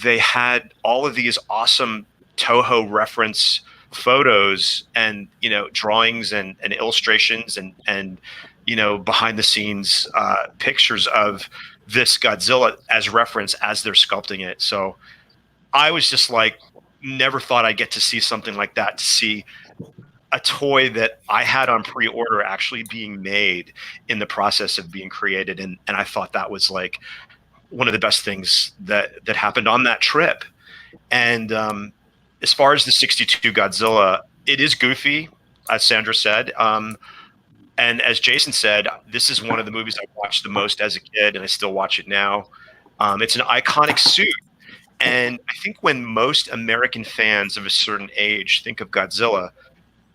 they had all of these awesome Toho reference photos and drawings and illustrations and behind the scenes pictures of this Godzilla as reference as they're sculpting it. So I was just like, never thought I'd get to see something like that, to see a toy that I had on pre-order actually being made in the process of being created. And I thought that was like one of the best things that happened on that trip. And as far as the 62 Godzilla, it is goofy, as Sandra said. And as Jason said, this is one of the movies I watched the most as a kid, and I still watch it now. It's an iconic suit. And I think when most American fans of a certain age think of Godzilla,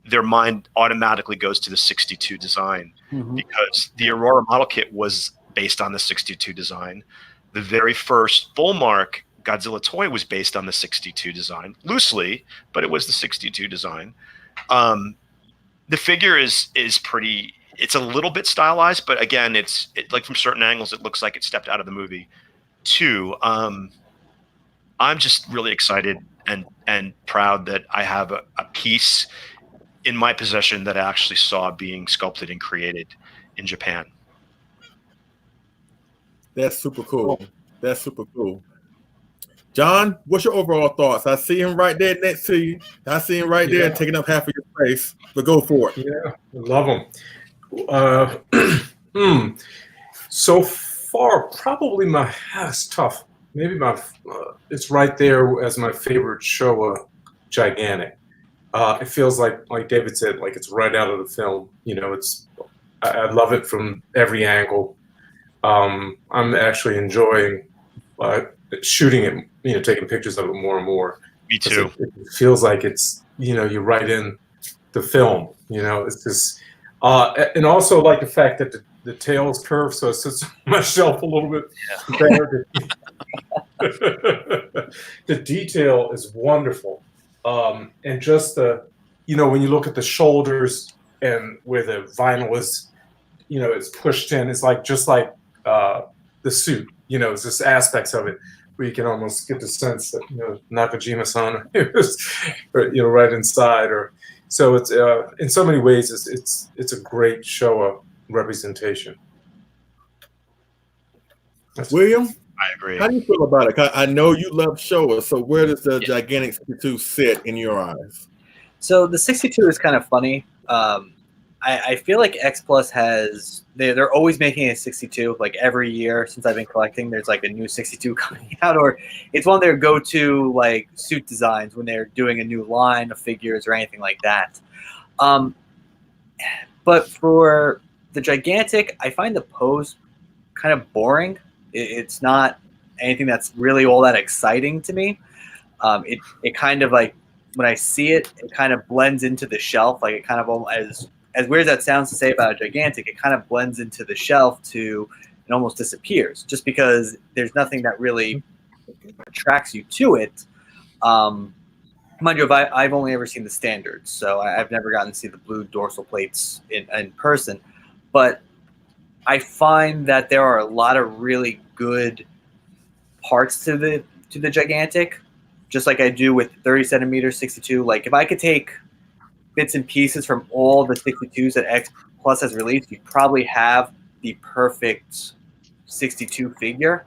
their mind automatically goes to the 62 design, because the Aurora model kit was based on the 62 design. The very first Bullmark Godzilla toy was based on the 62 design, loosely, but it was the 62 design. The figure is pretty, it's a little bit stylized, but again, it like from certain angles, it looks like it stepped out of the movie too. I'm just really excited and proud that I have a piece in my possession that I actually saw being sculpted and created in Japan. That's super cool. That's super cool. John, what's your overall thoughts? I see him right there next to you. I see him right there taking up half of your space. But go for it. Yeah, I love him. So far, probably it's tough. Maybe it's right there as my favorite Showa gigantic. It feels like David said, like it's right out of the film. You know, I love it from every angle. I'm actually enjoying shooting it, you know, taking pictures of it more and more. Me too. It feels like it's, you know, you're right in the film. You know, it's just, and also like the fact that the tail is curved, so it sits on my shelf a little bit better. The detail is wonderful, and just you know, when you look at the shoulders and where the vinyl is, you know, it's pushed in. It's like just like the suit. You know, it's just aspects of it where you can almost get the sense that, you know, Nakajima-san is, you know, right inside. Or so it's in so many ways it's a great Showa representation. William, I agree. how do you feel about it? I know you love Showa, so where does the gigantic 62 sit in your eyes? So the 62 is kind of funny. I feel like X Plus they're always making a 62. Like every year since I've been collecting, there's like a new 62 coming out, or it's one of their go-to like suit designs when they're doing a new line of figures or anything like that. But for the gigantic, I find the pose kind of boring. It's not anything that's really all that exciting to me. It kind of like, when I see it, it kind of blends into the shelf. Like it kind of, as weird as that sounds to say about a gigantic, it kind of blends into the shelf and almost disappears just because there's nothing that really attracts you to it. Mind you, I've only ever seen the standards, so I've never gotten to see the blue dorsal plates in person. But I find that there are a lot of really good parts to the gigantic, just like I do with 30 centimeter 62. Like if I could take bits and pieces from all the 62s that X Plus has released, you probably have the perfect 62 figure,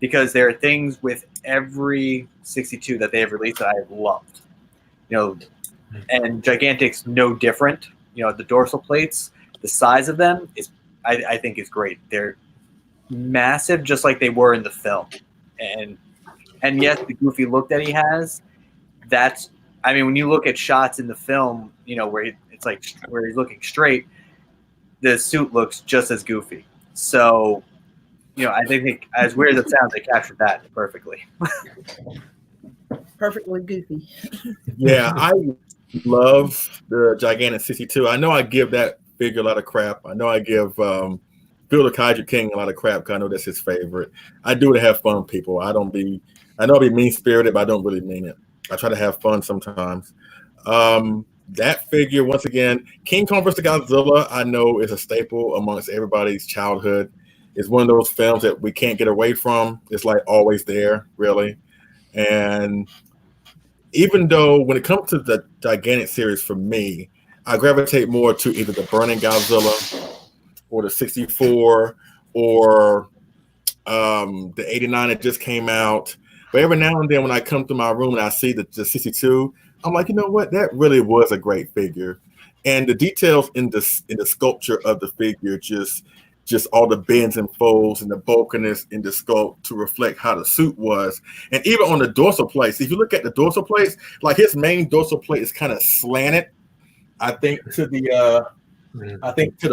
because there are things with every 62 that they have released that I have loved. You know, and Gigantic's no different. You know, the dorsal plates, the size of them I think is great. They're massive, just like they were in the film. And yes, the goofy look that he has, I mean, when you look at shots in the film, you know, where where he's looking straight, the suit looks just as goofy. So, you know, I think as weird as it sounds, they captured that perfectly. Perfectly goofy. Yeah, I love the gigantic 62. I know I give that figure a lot of crap. I know I give Bill the Kaiju King a lot of crap because I know that's his favorite. I do it to have fun with people. I know I'll be mean-spirited, but I don't really mean it. I try to have fun sometimes. That figure, once again, King Kong vs. Godzilla, I know is a staple amongst everybody's childhood. It's one of those films that we can't get away from. It's like always there, really. And even though when it comes to the gigantic series, for me, I gravitate more to either the Burning Godzilla or the 64 or the 89 that just came out. But every now and then when I come to my room and I see the 62, I'm like, you know what? That really was a great figure. And the details in the sculpture of the figure, just all the bends and folds and the bulkiness in the sculpt to reflect how the suit was. And even on the dorsal plates, if you look at the dorsal plates, like his main dorsal plate is kind of slanted, I think to the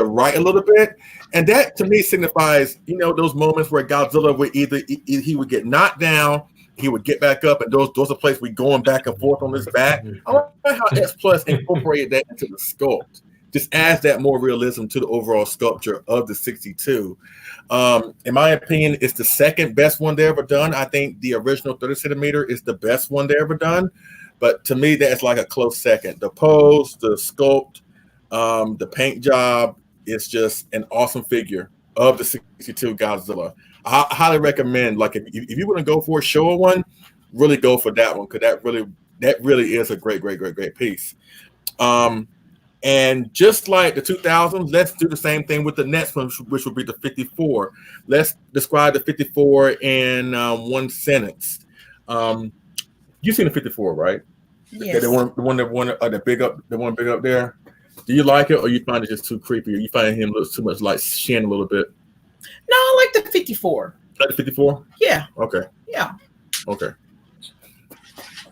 right a little bit. And that to me signifies, you know, those moments where Godzilla would he would get knocked down, he would get back up, and those dorsal plates would going back and forth on his back. I like how X Plus incorporated that into the sculpt. Just adds that more realism to the overall sculpture of the 62. In my opinion, it's the second best one they ever done. I think the original 30 centimeter is the best one they ever done. But to me, that's like a close second. The pose, the sculpt, the paint job is just an awesome figure of the 62 Godzilla. I highly recommend, like, if you want to go for a Showa one, really go for that one, because that really is a great piece. And just like the 2000s, let's do the same thing with the next one, which will be the 54. Let's describe the 54 in one sentence. You seen the 54, right? Yes. Okay, the one big up there. Do you like it, or you find it just too creepy? Or you find him looks too much like Shin a little bit? No, I like the 54. Like the 54? Yeah. Okay. Yeah. Okay.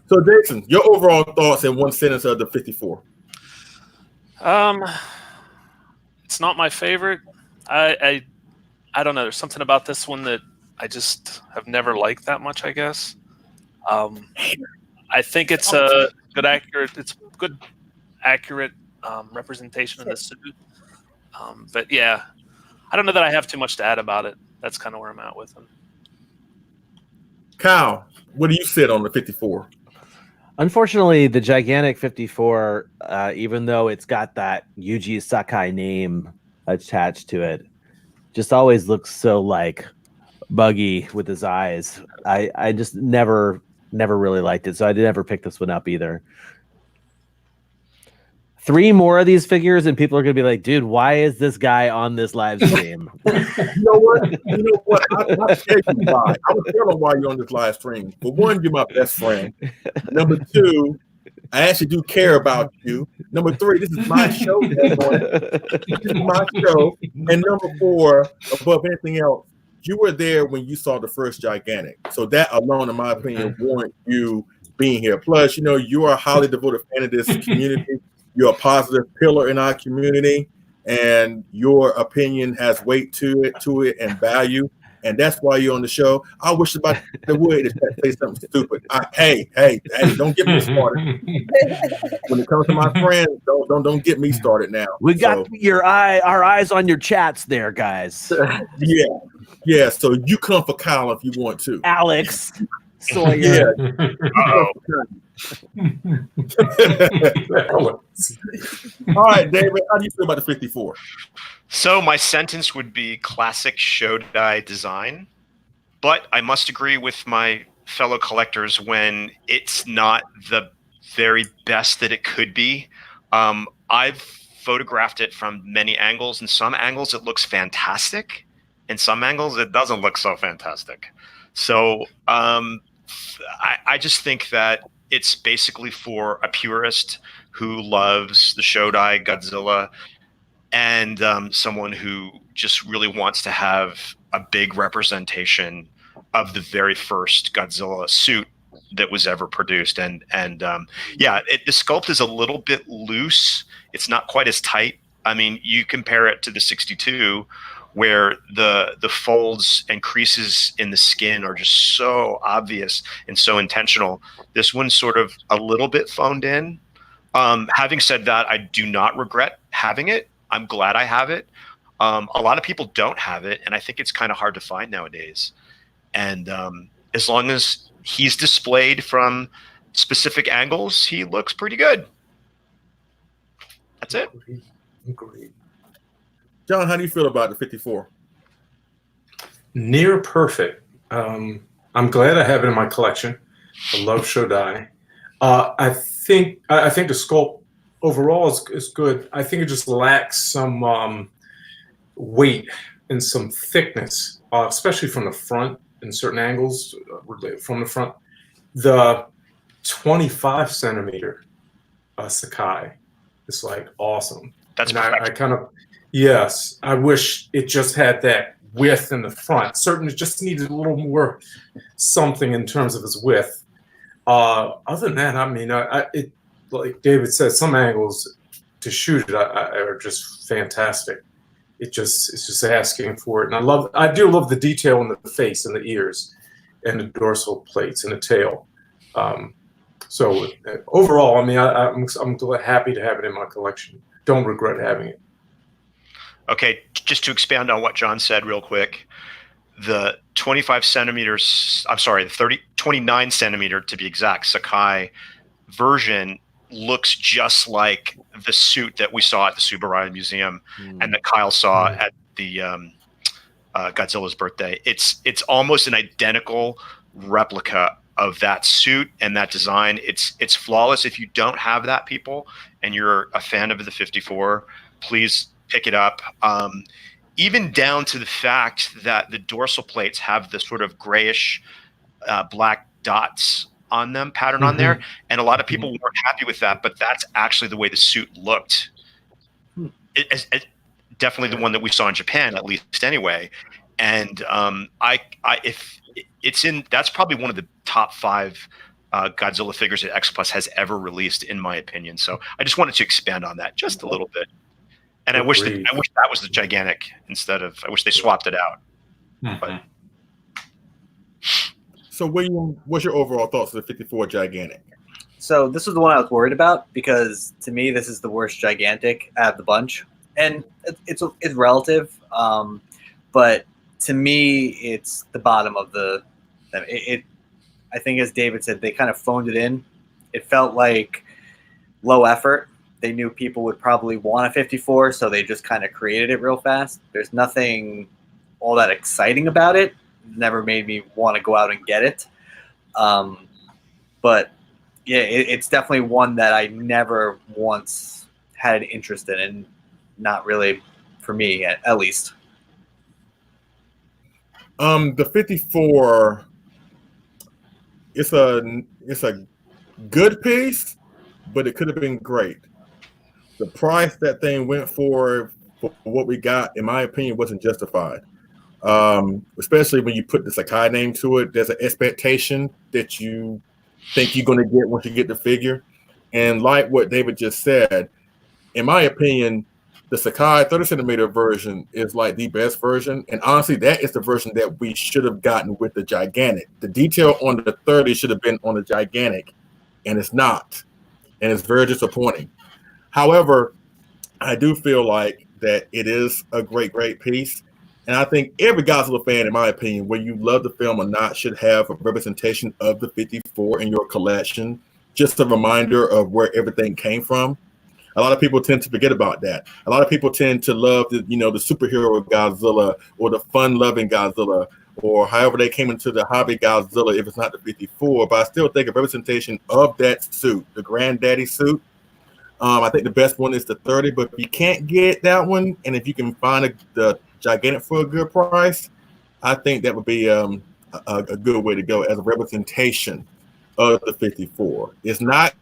So, Jason, your overall thoughts in one sentence of the 54? It's not my favorite. I don't know. There's something about this one that I just have never liked that much, I guess. I think it's a good, accurate representation of the suit. But yeah, I don't know that I have too much to add about it. That's kind of where I'm at with him. Kyle, what do you sit on the 54? Unfortunately, the gigantic 54, even though it's got that Yuji Sakai name attached to it, just always looks so like buggy with his eyes. I just never really liked it, so I never picked this one up either. 3 more of these figures, and people are gonna be like, "Dude, why is this guy on this live stream?" You know what? I'll tell you why. I will tell them why you're on this live stream. For one, you're my best friend. Number 2, I actually do care about you. Number 3, this is my show. This is my show. And number 4, above anything else, you were there when you saw the first gigantic. So that alone, in my opinion, warrant you being here. Plus, you are a highly devoted fan of this community. You're a positive pillar in our community, and your opinion has weight to it and value. And that's why you're on the show. I wish somebody would say something stupid. Hey, don't get me started. When it comes to my friends, don't get me started now. We got our eyes on your chats there, guys. Yeah. So you come for Kyle if you want to. Alex Sawyer. Yeah. All right, David, how do you feel about the 54? So my sentence would be classic Shodai design, but I must agree with my fellow collectors when it's not the very best that it could be. I've photographed it from many angles. In some angles, it looks fantastic. In some angles, it doesn't look so fantastic. So I just think that it's basically for a purist who loves the Shodai Godzilla and someone who just really wants to have a big representation of the very first Godzilla suit that was ever produced. And the sculpt is a little bit loose. It's not quite as tight. I mean, you compare it to the 62, where the folds and creases in the skin are just so obvious and so intentional. This one's sort of a little bit phoned in. Having said that, I do not regret having it. I'm glad I have it. A lot of people don't have it, and I think it's kind of hard to find nowadays. And as long as he's displayed from specific angles, he looks pretty good. That's it. Agreed. John, how do you feel about the 54? Near perfect. I'm glad I have it in my collection. I love Shodai. I think the sculpt overall is good. I think it just lacks some weight and some thickness, especially from the front in certain angles from the front. The 25 centimeter Sakai is like awesome. That's and yes, I wish it just had that width in the front. Certainly just needed a little more something in terms of its width. Other than that, I mean, it like David said, some angles to shoot it are just fantastic. It's just asking for it, and I do love the detail in the face and the ears, and the dorsal plates and the tail. So overall, I mean, I'm happy to have it in my collection. Don't regret having it. Okay, just to expand on what John said real quick, the 25 centimeters, I'm sorry, the 29 centimeter to be exact, Sakai version looks just like the suit that we saw at the Subaraya Museum and that Kyle saw at the Godzilla's birthday. It's almost an identical replica of that suit and that design. It's flawless. If you don't have that, people, and you're a fan of the 54, please pick it up. Even down to the fact that the dorsal plates have the sort of grayish black dots on them, pattern on there, and a lot of people weren't happy with that. But that's actually the way the suit looked. It definitely the one that we saw in Japan, at least anyway. And if it's in, that's probably one of the top 5 Godzilla figures that X Plus has ever released, in my opinion. So I just wanted to expand on that just a little bit. And I wish that was the gigantic instead of. I wish they swapped it out. But. So, William, what's your overall thoughts of the 54 gigantic? So this was the one I was worried about because to me this is the worst gigantic out of the bunch, and it's relative, but to me it's the bottom of the. I think, as David said, they kind of phoned it in. It felt like low effort. They knew people would probably want a 54, so they just kind of created it real fast. There's nothing all that exciting about it. Never made me want to go out and get it. But yeah, it's definitely one that I never once had interest in, and not really for me at least. The 54, it's a good piece, but it could have been great. The price that thing went for what we got, in my opinion, wasn't justified. Especially when you put the Sakai name to it, there's an expectation that you think you're going to get once you get the figure. And like what David just said, in my opinion, the Sakai 30 centimeter version is like the best version. And honestly, that is the version that we should have gotten with the gigantic. The detail on the 30 should have been on the gigantic, and it's not. And it's very disappointing. However, I do feel like that it is a great, great piece. And I think every Godzilla fan, in my opinion, whether you love the film or not, should have a representation of the 54 in your collection. Just a reminder of where everything came from. A lot of people tend to forget about that. A lot of people tend to love the superhero Godzilla or the fun-loving Godzilla or however they came into the hobby Godzilla if it's not the 54. But I still think a representation of that suit, the granddaddy suit, I think the best one is the 30. But if you can't get that one, and if you can find the gigantic for a good price, I think that would be a good way to go as a representation of the 54. It's not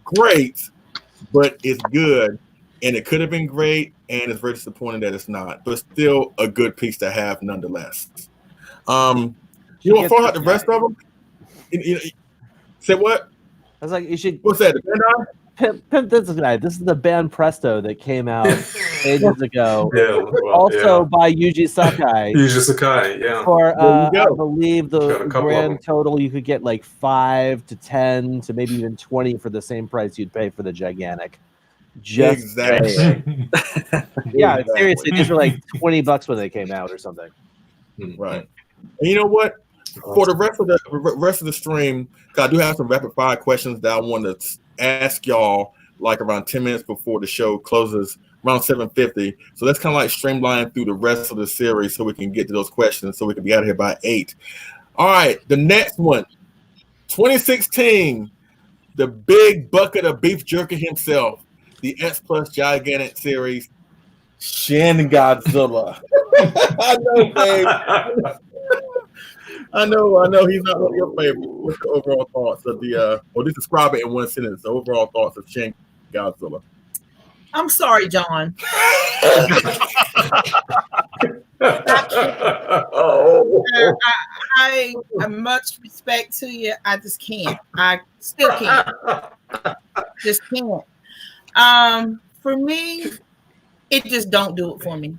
great, but it's good, and it could have been great, and it's very disappointing that it's not, but still a good piece to have nonetheless. You want to find out the rest of them? Say what? I was like, you should. What's that? The Bandai? Pimp this guy. This is the band Presto that came out ages ago. Yeah, well, also by Yuji Sakai. Yuji Sakai, yeah. For I believe the grand total, you could get like 5 to 10 to maybe even 20 for the same price you'd pay for the gigantic. Just exactly. Yeah, seriously, these were like $20 when they came out or something. Right. And you know what? For the rest of the stream, I do have some rapid fire questions that I want to ask y'all like around 10 minutes before the show closes, around 7:50. So let's kind of like streamline through the rest of the series so we can get to those questions so we can be out of here by 8. All right, the next one, 2016, the big bucket of beef jerky himself, the X Plus Gigantic series, Shin Godzilla. I know, babe. I know he's not one of your favorites. What's the overall thoughts of just describe it in one sentence, the overall thoughts of Shin Godzilla? I'm sorry, John. I much respect to you. I just can't. I still can't. Just can't. For me, it just don't do it for me.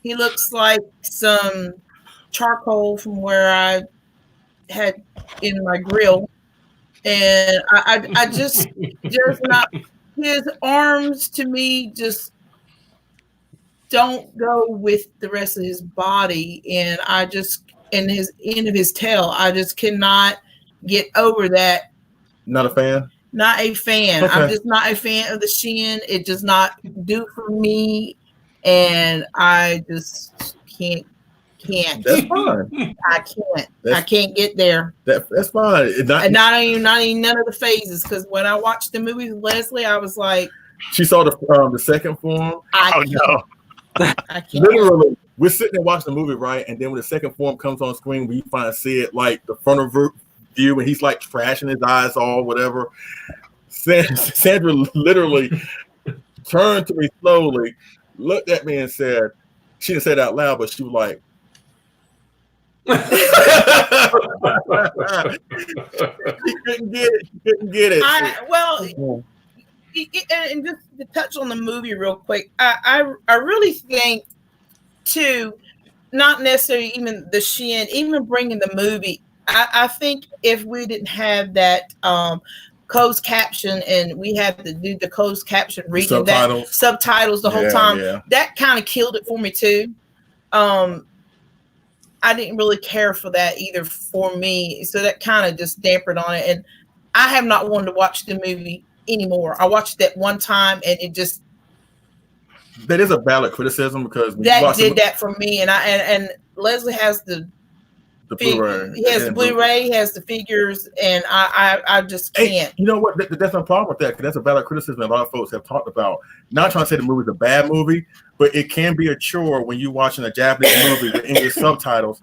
He looks like some charcoal from where I had in my grill, and I just not. His arms to me just don't go with the rest of his body, and his end of his tail, I just cannot get over that. Not a fan? Not a fan. Okay. I'm just not a fan of the Shin. It does not do for me, and I just can't. That's fine. I can't get there. That's fine. Not even none of the phases. Because when I watched the movie with Leslie, I was like, she saw the second form. I I can't. Literally, we're sitting there watching the movie, right? And then when the second form comes on screen, we finally see it like the front of view, and he's like trashing his eyes all whatever. Sandra literally turned to me slowly, looked at me, and said, she didn't say it out loud, but she was like, she couldn't get it. She couldn't get it. And just to touch on the movie real quick, I really think too, not necessarily even the Shin, even bringing the movie. I think if we didn't have that closed caption and we had to do the closed caption reading subtitles the whole time, that kind of killed it for me too. I didn't really care for that either for me, so that kind of just dampened on it. And I have not wanted to watch the movie anymore. I watched that one time, and it just that is a valid criticism because that did that for me. And Leslie has the Blu-ray. He has the Blu-ray. He has the figures, and I just can't. Hey, you know what? That's no problem with that because that's a valid criticism. A lot of folks have talked about. Not trying to say the movie's a bad movie, but it can be a chore when you're watching a Japanese movie with English subtitles.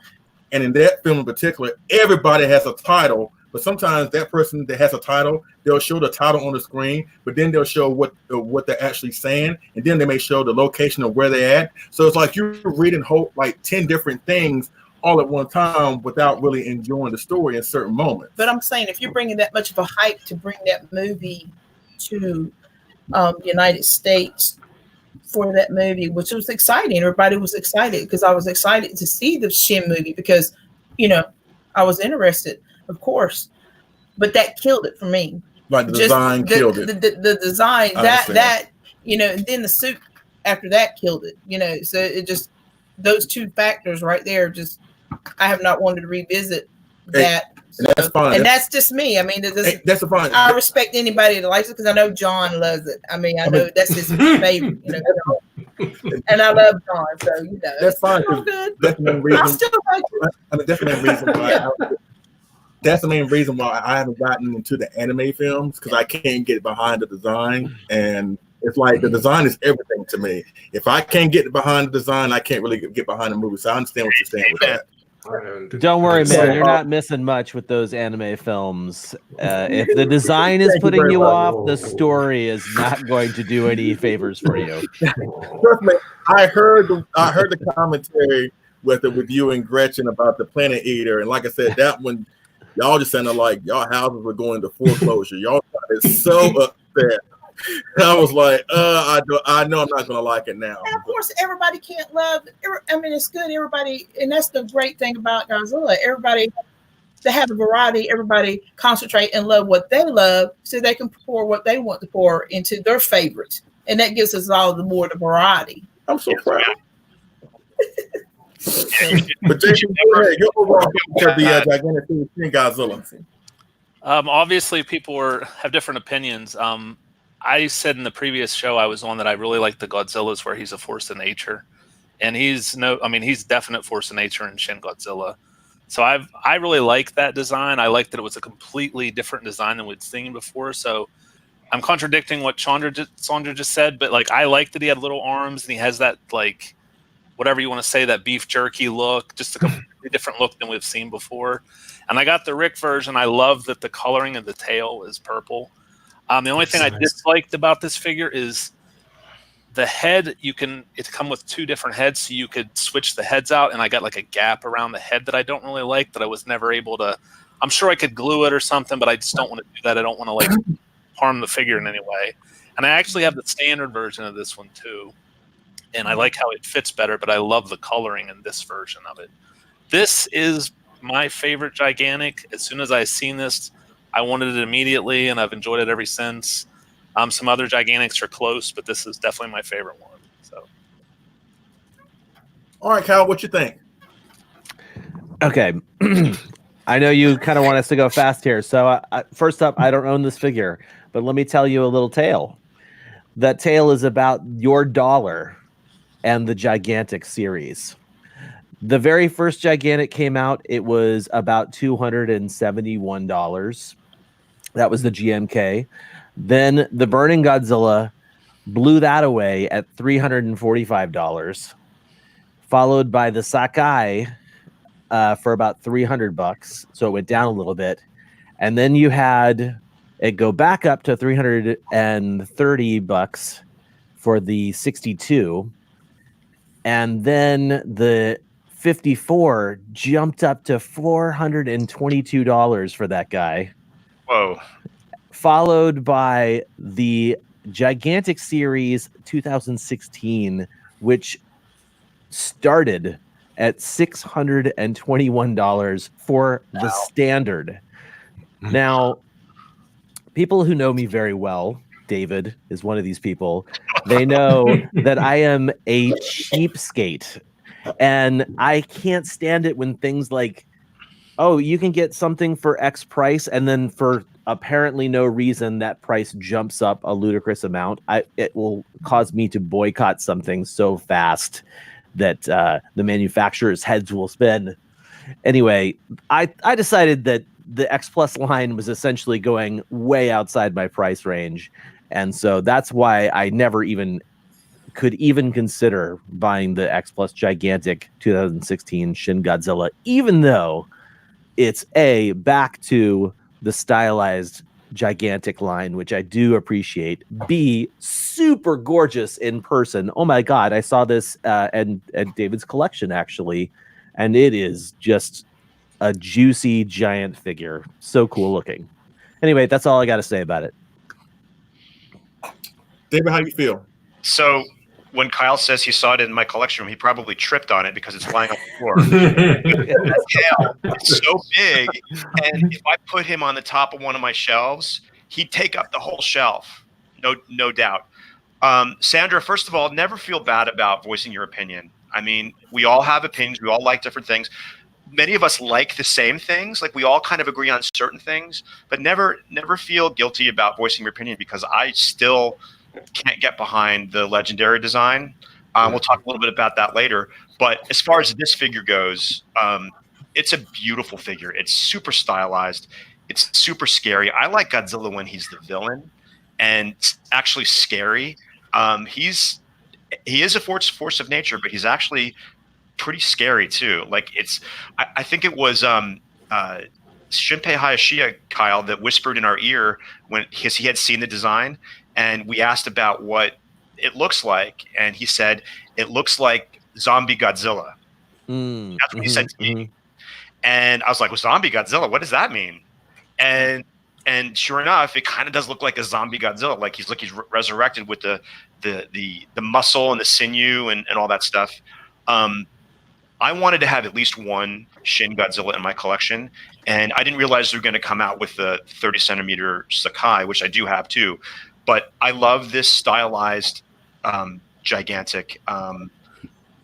And in that film in particular, everybody has a title, but sometimes that person that has a title, they'll show the title on the screen, but then they'll show what they're actually saying, and then they may show the location of where they're at. So it's like you're reading like 10 different things all at one time without really enjoying the story in certain moments. But I'm saying if you're bringing that much of a hype to bring that movie to the United States for that movie, which was exciting. Everybody was excited because I was excited to see the Shin movie because, I was interested, of course. But that killed it for me. Like the design killed it. The design, that and then the suit after that killed it. So it just, those two factors right there, just, I have not wanted to revisit that. And that's fine. And that's just me. I mean, that's fine. I respect anybody that likes it because I know John loves it. I mean, I know that's his favorite, and I love John, so that's fine. All good. That's the main reason. I still like it. I mean, that's the main reason why. That's the main reason why I haven't gotten into the anime films because I can't get behind the design, and it's like the design is everything to me. If I can't get behind the design, I can't really get behind the movie. So I understand what you're saying with that. Don't worry, man. You're not missing much with those anime films. If the design is putting you off, the story is not going to do any favors for you. Trust me, I heard the commentary with you and Gretchen about the Planet Eater, and like I said, that one, y'all just sounded like y'all houses were going to foreclosure. Y'all is so upset. I was like, I know I'm not gonna like it now. And of course, everybody can't love. I mean, it's good. Everybody, and that's the great thing about Godzilla. Everybody, to have a variety. Everybody concentrate and love what they love, so they can pour what they want to pour into their favorites, and that gives us all the more the variety. I'm so proud. But Jason, your overall of the gigantic Shin Godzilla. Obviously, people have different opinions. I said in the previous show I was on that I really like the Godzillas where he's a force of nature, and he's definite force of nature in Shin Godzilla. So I really like that design. I like that it was a completely different design than we'd seen before. So I'm contradicting what Sandra just said, but like I like that he had little arms and he has that like whatever you want to say, that beef jerky look, just a completely different look than we've seen before. And I got the Rick version. I love that the coloring of the tail is purple. The only thing I disliked about this figure is the head. It's come with two different heads, so you could switch the heads out, and I got like a gap around the head that I don't really like, that I was never able to. I'm sure I could glue it or something, but I just don't want to do that. I don't want to like harm the figure in any way. And I actually have the standard version of this one too, and I like how it fits better, but I love the coloring in this version of it. This is my favorite gigantic. As soon as I seen this, I wanted it immediately, and I've enjoyed it ever since. Some other gigantics are close, but this is definitely my favorite one. So, all right, Kyle, what you think? Okay, I know you kind of want us to go fast here. So, first up, I don't own this figure, but let me tell you a little tale. That tale is about your dollar and the gigantic series. The very first gigantic came out, it was about $271. That was the GMK. Then the Burning Godzilla blew that away at $345, followed by the Sakai for about $300. So it went down a little bit. And then you had it go back up to $330 for the 62. And then the 54 jumped up to $422 for that guy. Whoa. Followed by the Gigantic Series 2016, which started at $621 for the standard. Now, people who know me very well, David is one of these people, they know that I am a cheapskate. And I can't stand it when things like, oh, you can get something for X price, and then for apparently no reason, that price jumps up a ludicrous amount. It will cause me to boycott something so fast that the manufacturer's heads will spin. Anyway, I decided that the X Plus line was essentially going way outside my price range. And so that's why I never could even consider buying the X Plus Gigantic 2016 Shin Godzilla, even though it's back to the stylized Gigantic line, which I do appreciate. B, super gorgeous in person. Oh my God, I saw this at David's collection actually, and it is just a juicy giant figure. So cool looking. Anyway, that's all I got to say about it. David, how you feel? So when Kyle says he saw it in my collection room, he probably tripped on it because it's lying on the floor. That tail is so big, and if I put him on the top of one of my shelves, he'd take up the whole shelf. No doubt. Sandra, first of all, never feel bad about voicing your opinion. I mean, we all have opinions. We all like different things. Many of us like the same things. Like we all kind of agree on certain things, but never feel guilty about voicing your opinion, because I still can't get behind the legendary design. We'll talk a little bit about that later. But as far as this figure goes, it's a beautiful figure. It's super stylized. It's super scary. I like Godzilla when he's the villain and actually scary. He is a force of nature, but he's actually pretty scary too. Like I think it was Shinpei Hayashiya, Kyle, that whispered in our ear because he had seen the design, and we asked about what it looks like, and he said it looks like zombie Godzilla. That's what he said to me. And I was like, well, zombie Godzilla, what does that mean? And sure enough, it kind of does look like a zombie Godzilla. Like he's resurrected with the muscle and the sinew and all that stuff. I wanted to have at least one Shin Godzilla in my collection, and I didn't realize they were going to come out with the 30 centimeter Sakai, which I do have too. But I love this stylized Gigantic.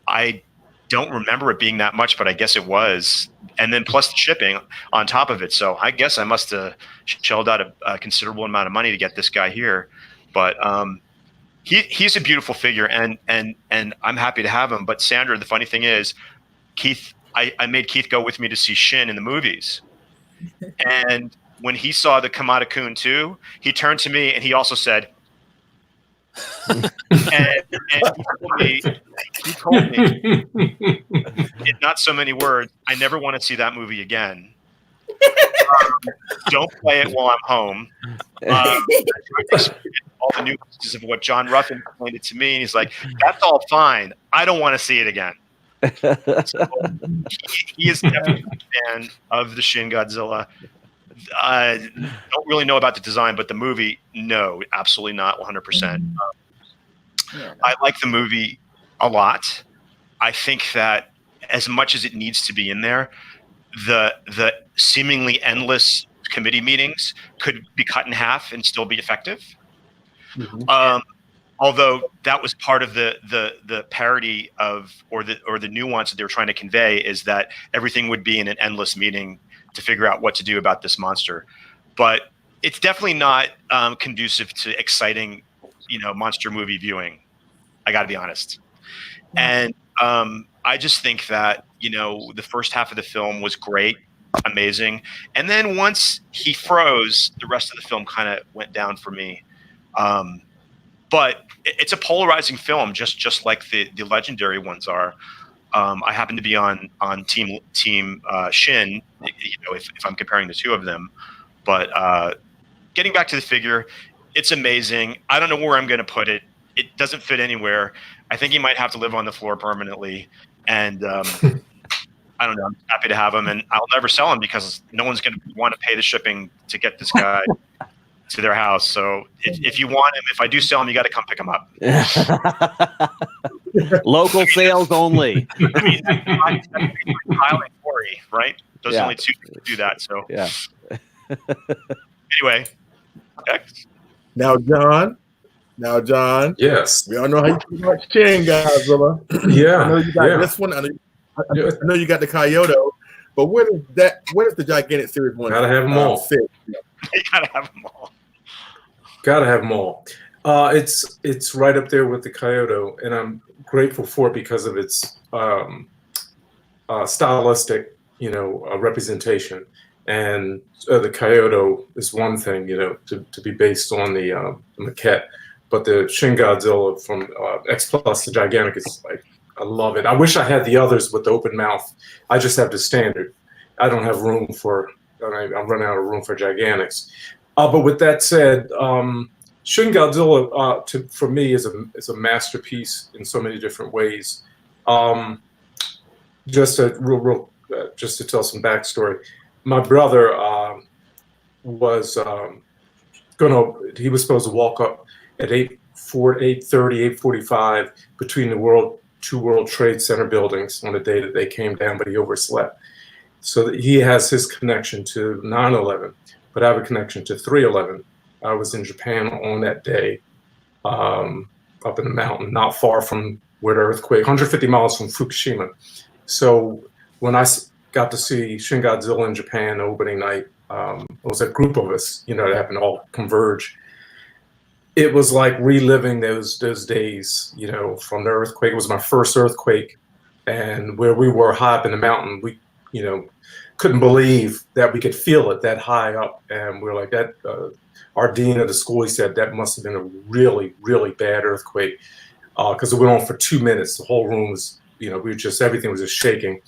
I don't remember it being that much, but I guess it was. And then plus the shipping on top of it. So I guess I must have shelled out a considerable amount of money to get this guy here. But he's a beautiful figure, and I'm happy to have him. But Sandra, the funny thing is, Keith, I made Keith go with me to see Shin in the movies. And when he saw the Kamada-kun 2, he turned to me and he also said, and he told me in not so many words, I never want to see that movie again. Don't play it while I'm home. All the nuances of what John Ruffin explained it to me, and he's like, that's all fine. I don't want to see it again. So he is definitely a fan of the Shin Godzilla. I don't really know about the design, but the movie, no, absolutely not 100%. I like the movie a lot. I think that as much as it needs to be in there, the seemingly endless committee meetings could be cut in half and still be effective. Although that was part of the parody of or the nuance that they were trying to convey, is that everything would be in an endless meeting to figure out what to do about this monster. But it's definitely not conducive to exciting, monster movie viewing. I got to be honest. And I just think that, the first half of the film was great, amazing. And then once he froze, the rest of the film kind of went down for me. but it's a polarizing film, just like the legendary ones are. I happen to be on team Shin, if I'm comparing the two of them. But getting back to the figure, it's amazing. I don't know where I'm going to put it. It doesn't fit anywhere. I think he might have to live on the floor permanently. And I don't know. I'm happy to have him, and I'll never sell him because no one's going to want to pay the shipping to get this guy to their house. So if you want him, if I do sell him, you got to come pick him up. Local sales only. I mean, Kyle and Corey, right? Those are only two who do that. So yeah. Anyway, next. Now, John. Yes. We all know how you feel about Shin Godzilla. Yeah. I know you got this one. I know you got the Kyoto. But where does the gigantic series one? Gotta have them all. You gotta have them all. Gotta have them all. It's right up there with the Kyoto, and I'm grateful for it because of its stylistic, representation. And the Kyoto is one thing, to be based on the maquette, but the Shin Godzilla from X Plus, the gigantic, is like, I love it. I wish I had the others with the open mouth. I just have the standard. I don't have room for. I'm running out of room for gigantics. But with that said, Shin Godzilla for me is a masterpiece in so many different ways. Just to tell some backstory. My brother was he was supposed to walk up at 8:30, 8:45 between the two World Trade Center buildings on the day that they came down, but he overslept. So he has his connection to 9/11, but I have a connection to 3/11. I was in Japan on that day, up in the mountain, not far from where the earthquake, 150 miles from Fukushima. So when I got to see Shin Godzilla in Japan opening night, it was a group of us, that happened to all converge. It was like reliving those days, from the earthquake. It was my first earthquake, and where we were high up in the mountain, we, couldn't believe that we could feel it that high up. And we were like that. Our dean of the school, he said that must have been a really, really bad earthquake because it went on for 2 minutes. The whole room was, everything was just shaking.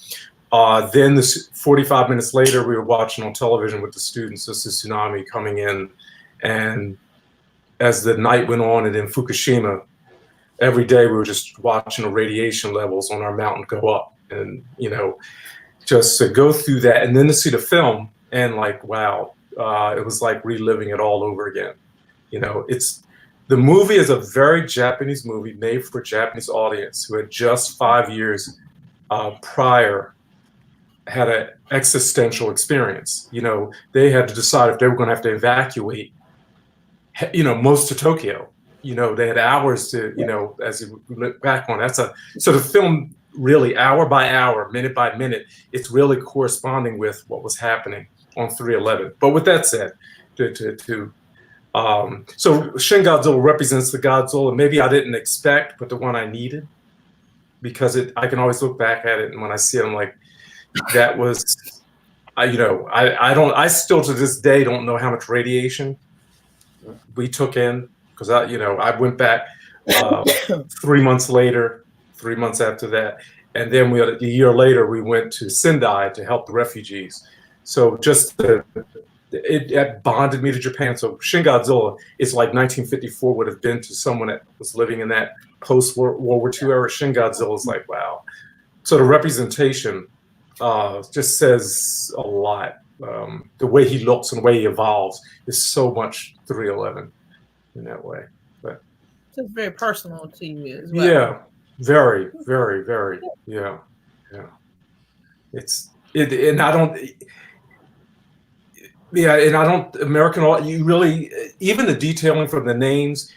Then 45 minutes later, we were watching on television with the students, this is tsunami coming in. And as the night went on, and in Fukushima, every day we were just watching the radiation levels on our mountain go up. And, just to go through that and then to see the film and like, wow, it was like reliving it all over again. The movie is a very Japanese movie made for a Japanese audience who had just 5 years prior had an existential experience. They had to decide if they were going to have to evacuate, most of Tokyo. They had hours to, as you look back on that. So the film really hour by hour, minute by minute, it's really corresponding with what was happening on 3/11. But with that said, so Shin Godzilla represents the Godzilla maybe I didn't expect, but the one I needed, because I can always look back at it, and when I see it, I'm like, that was, I still to this day don't know how much radiation we took in, because I went back 3 months later, 3 months after that, and then a year later we went to Sendai to help the refugees. So just it bonded me to Japan. So Shin Godzilla is like 1954 would have been to someone that was living in that post-World War II era. Shin Godzilla is like, wow. So the representation just says a lot. The way he looks and the way he evolves is so much 3/11 in that way. But it's very personal to you as well. Yeah, very, very, very. Yeah. And I don't. Yeah, and I don't American. You really, even the detailing from the names.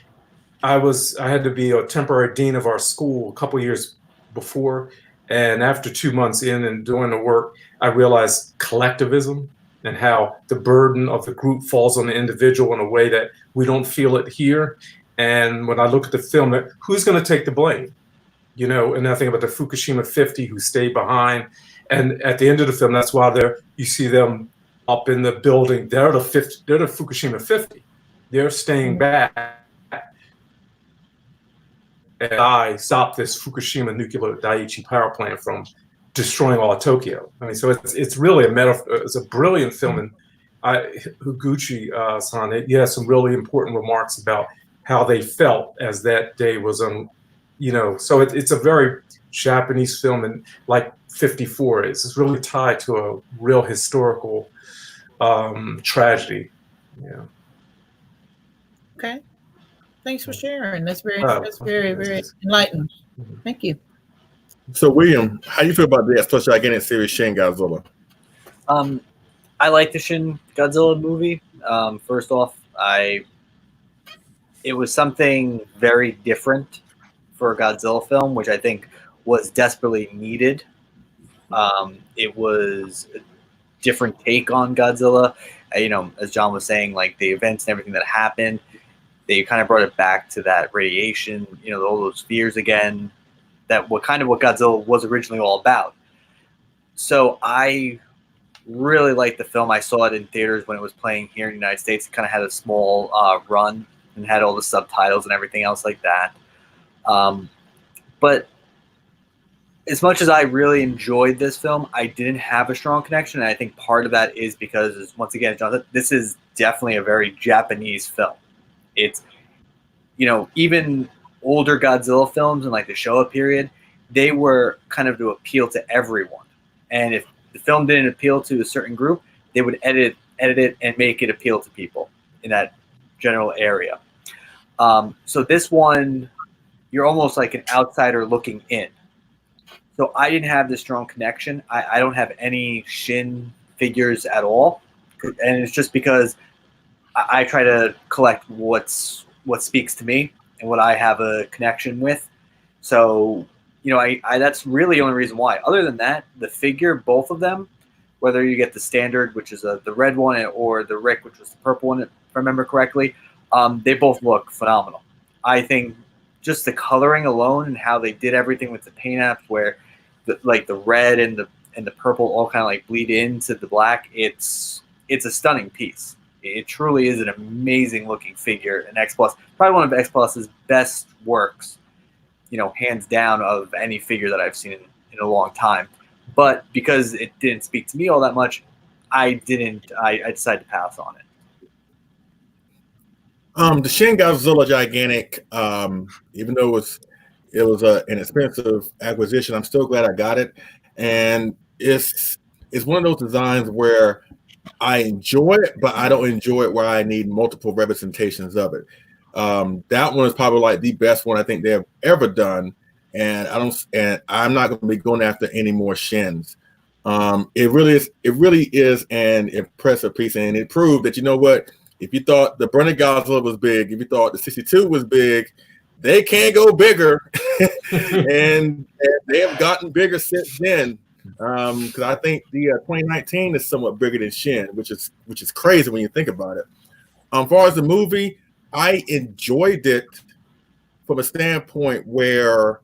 I had to be a temporary dean of our school a couple years before, and after 2 months in and doing the work, I realized collectivism and how the burden of the group falls on the individual in a way that we don't feel it here. And when I look at the film, who's going to take the blame? And I think about the Fukushima 50 who stayed behind. And at the end of the film, that's why you see them up in the building. They're the Fukushima 50. They're staying back. and stop this Fukushima nuclear Daiichi power plant from destroying all of Tokyo. I mean, so it's really it's a brilliant film, and Higuchi-san, he has some really important remarks about how they felt as that day was on, so it's a very Japanese film, and like 54 is. It's really tied to a real historical tragedy. Yeah. Okay. Thanks for sharing. That's very enlightening. Thank you. So, William, how do you feel about the special gigantic series Shin Godzilla? I like the Shin Godzilla movie. First off, it was something very different for a Godzilla film, which I think was desperately needed. It was a different take on Godzilla. As John was saying, like the events and everything that happened, they kind of brought it back to that radiation, all those fears again, what Godzilla was originally all about. So I really liked the film. I saw it in theaters when it was playing here in the United States. It kind of had a small run and had all the subtitles and everything else like that. But as much as I really enjoyed this film, I didn't have a strong connection. And I think part of that is because, once again, John, this is definitely a very Japanese film. It's, even older Godzilla films in like the Showa period, they were kind of to appeal to everyone. And if the film didn't appeal to a certain group, they would edit it and make it appeal to people in that general area. So this one, you're almost like an outsider looking in. So I didn't have this strong connection. I don't have any Shin figures at all. And it's just because I try to collect what speaks to me and what I have a connection with. So, that's really the only reason why. Other than that, the figure, both of them, whether you get the standard, which is the red one, or the Rick, which was the purple one, if I remember correctly, they both look phenomenal. I think just the coloring alone and how they did everything with the paint apps, where the red and the purple all kind of like bleed into the black, it's a stunning piece. It truly is an amazing looking figure, an X Plus, probably one of X Plus's best works, hands down, of any figure that I've seen in a long time. But because it didn't speak to me all that much, I decided to pass on it. The Shin Godzilla gigantic, even though it was an expensive acquisition, I'm still glad I got it. And it's one of those designs where I enjoy it, but I don't enjoy it where I need multiple representations of it. That one is probably like the best one I think they have ever done, and I'm not going to be going after any more Shins. It really is an impressive piece, and it proved that, if you thought the Burning Godzilla was big, if you thought the 62 was big, they can go bigger, and they have gotten bigger since then. Because I think the 2019 is somewhat bigger than Shin, which is crazy when you think about it. As far as the movie, I enjoyed it from a standpoint where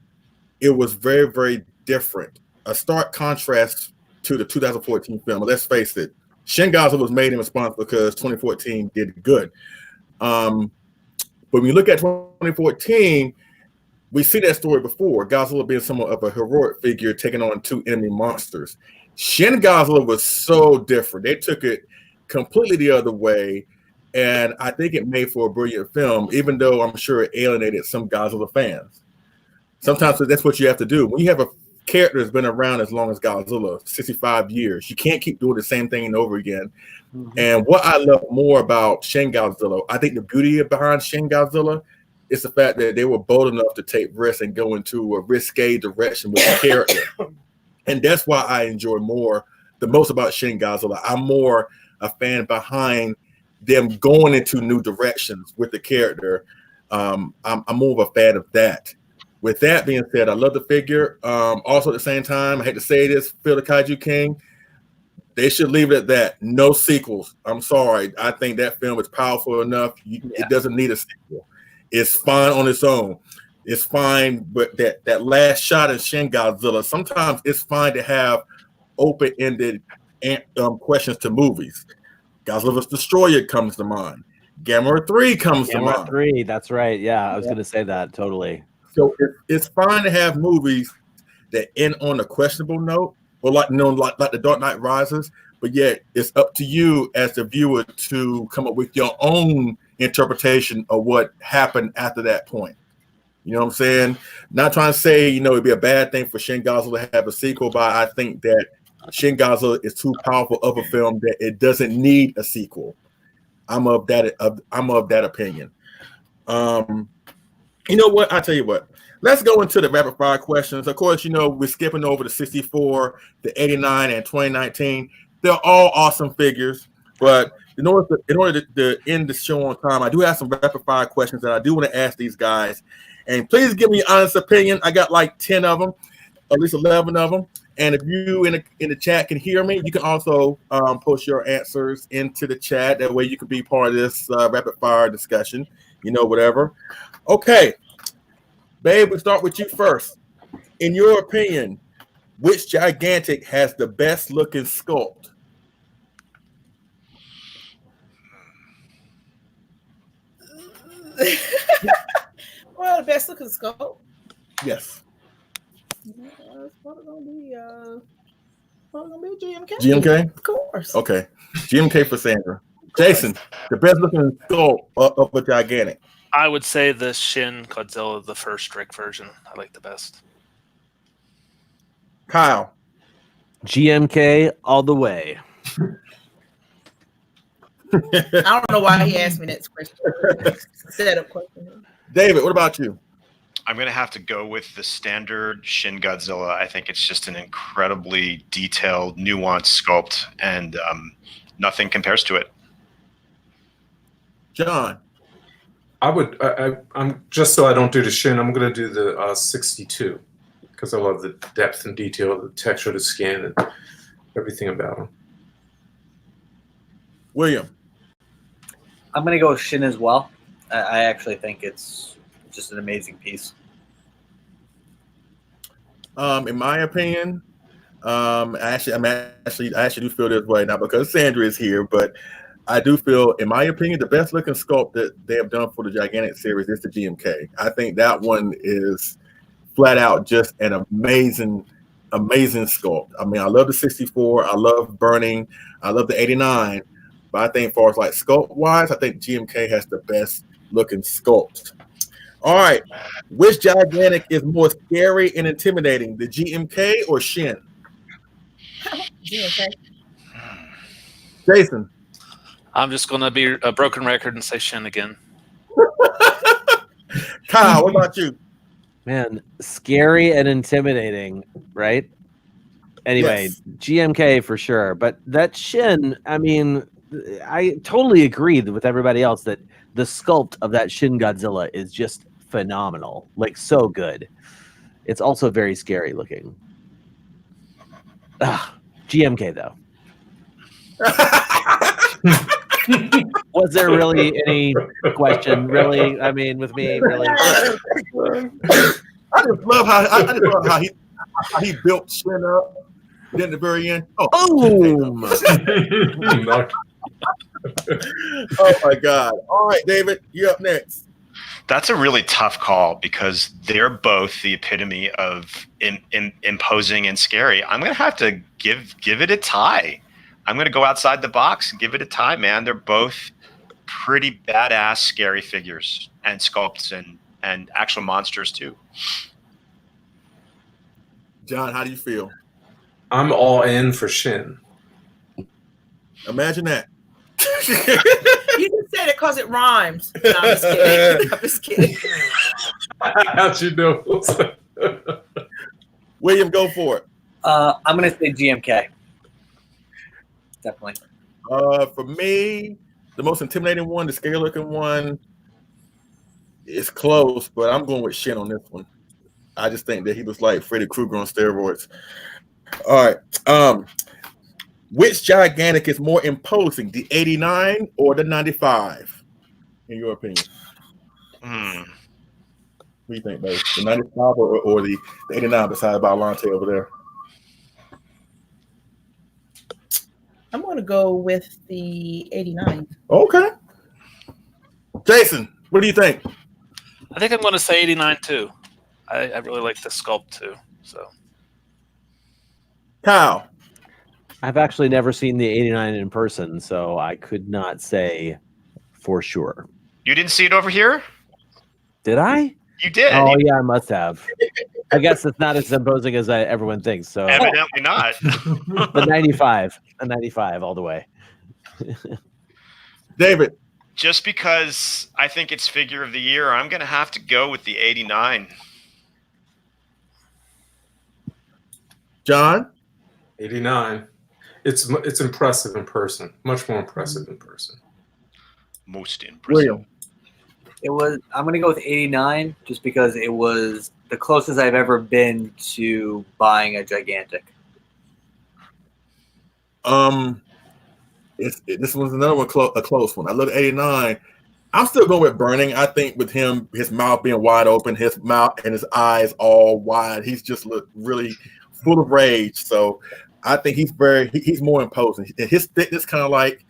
it was very, very different. A stark contrast to the 2014 film. Let's face it, Shin Godzilla was made in response because 2014 did good. But when you look at 2014, we see that story before, Godzilla being somewhat of a heroic figure taking on two enemy monsters. Shin Godzilla was so different. They took it completely the other way, and I think it made for a brilliant film, even though I'm sure it alienated some Godzilla fans. Sometimes that's what you have to do. When you have a character that's been around as long as Godzilla, 65 years, you can't keep doing the same thing over again. Mm-hmm. And what I love more about Shin Godzilla, I think the beauty behind Shin Godzilla, it's the fact that they were bold enough to take risks and go into a risque direction with the character. And that's why I enjoy the most about Shin Godzilla. I'm more a fan behind them going into new directions with the character. I'm more of a fan of that. With that being said, I love the figure. Also at the same time, I hate to say this, Phil the Kaiju King, they should leave it at that. No sequels. I'm sorry. I think that film is powerful enough. It doesn't need a sequel. It's fine on its own. It's fine, but that last shot in Shin Godzilla, sometimes it's fine to have open-ended questions to movies. Godzilla's Destroyer comes to mind. Gamera 3 comes to mind. Gamera 3, that's right. Yeah, I was going to say that, totally. So it's fine to have movies that end on a questionable note, or like the Dark Knight Rises, but yet it's up to you as the viewer to come up with your own interpretation of what happened after that point. You know what I'm saying? Not trying to say, it'd be a bad thing for Shin Godzilla to have a sequel, but I think that Shin Godzilla is too powerful of a film that it doesn't need a sequel. I'm of that opinion. You know what? I'll tell you what. Let's go into the rapid fire questions. Of course, we're skipping over the 64, the 89, and 2019. They're all awesome figures, but in order to end the show on time, I do have some rapid fire questions that I do want to ask these guys. And please give me your honest opinion. I got like 10 of them, at least 11 of them. And if you in the chat can hear me, you can also post your answers into the chat. That way you can be part of this rapid fire discussion, whatever. Okay, babe, we'll start with you first. In your opinion, which gigantic has the best looking sculpt? Well, the best looking sculpt. Yes. It's probably gonna be GMK. GMK? Of course. Okay. GMK for Sandra. Jason, the best looking sculpt of a gigantic. I would say the Shin Godzilla, the first Rick version. I like the best. Kyle. GMK all the way. I don't know why he asked me that question. Setup question. David, what about you? I'm going to have to go with the standard Shin Godzilla. I think it's just an incredibly detailed, nuanced sculpt, and nothing compares to it. John. I'm just so I don't do the Shin, I'm going to do the 62 because I love the depth and detail, the texture of the skin, and everything about him. William. I'm going to go with Shin as well. I actually think it's just an amazing piece. In my opinion, I actually do feel this way, not because Sandra is here, but I do feel, in my opinion, the best looking sculpt that they have done for the gigantic series is the GMK. I think that one is flat out just an amazing sculpt. I mean, I love the 64, I love Burning, I love the 89, but I think as far as like sculpt wise, I think GMK has the best looking sculpt. All right, which gigantic is more scary and intimidating, the GMK or Shin? GMK. Jason. I'm just going to be a broken record and say Shin again. Kyle, what about you? Man, scary and intimidating, right? Anyway, Yes. GMK for sure. But that Shin, I mean, I totally agree with everybody else that the sculpt of that Shin Godzilla is just phenomenal. Like, so good. It's also very scary looking. GMK, though. Was there really any question? Really? I mean, with me, really? I just love how he built Shin up. Then at the very end, Boom! Oh my God! All right, David, you're up next. That's a really tough call because they're both the epitome of imposing and scary. I'm going to have to give it a tie. I'm going to go outside the box and give it a tie, man. They're both pretty badass, scary figures and sculpts and actual monsters too. John, how do you feel? I'm all in for Shin. Imagine that. You just said it because it rhymes. No, I'm just kidding. I'm just kidding. How'd you know? William, go for it. I'm going to say GMK. Definitely. For me, the most intimidating one, the scary looking one, is close, but I'm going with Shin on this one. I just think that he was like Freddy Krueger on steroids. All right. Which gigantic is more imposing, the 89 or the 95, in your opinion? What do you think, babe? The 95 or the 89 beside Balante over there? I'm going to go with the 89. Okay. Jason, what do you think? I think I'm going to say 89 too. I really like the sculpt too. So Kyle. I've actually never seen the 89 in person, so I could not say for sure. You didn't see it over here? Did I? You did. Oh, yeah, I must have. I guess it's not as imposing as everyone thinks. So Evidently not. the 95, all the way. David. Just because I think it's figure of the year, I'm going to have to go with the 89. John. 89. It's impressive in person. Much more impressive in person. Most impressive. William. I'm going to go with 89 just because it was the closest I've ever been to buying a gigantic. This was another one, a close one. I look at 89. I'm still going with Burning. I think with him, his mouth being wide open, his mouth and his eyes all wide, he's just looked really full of rage. So I think he's more imposing. His thickness kind of like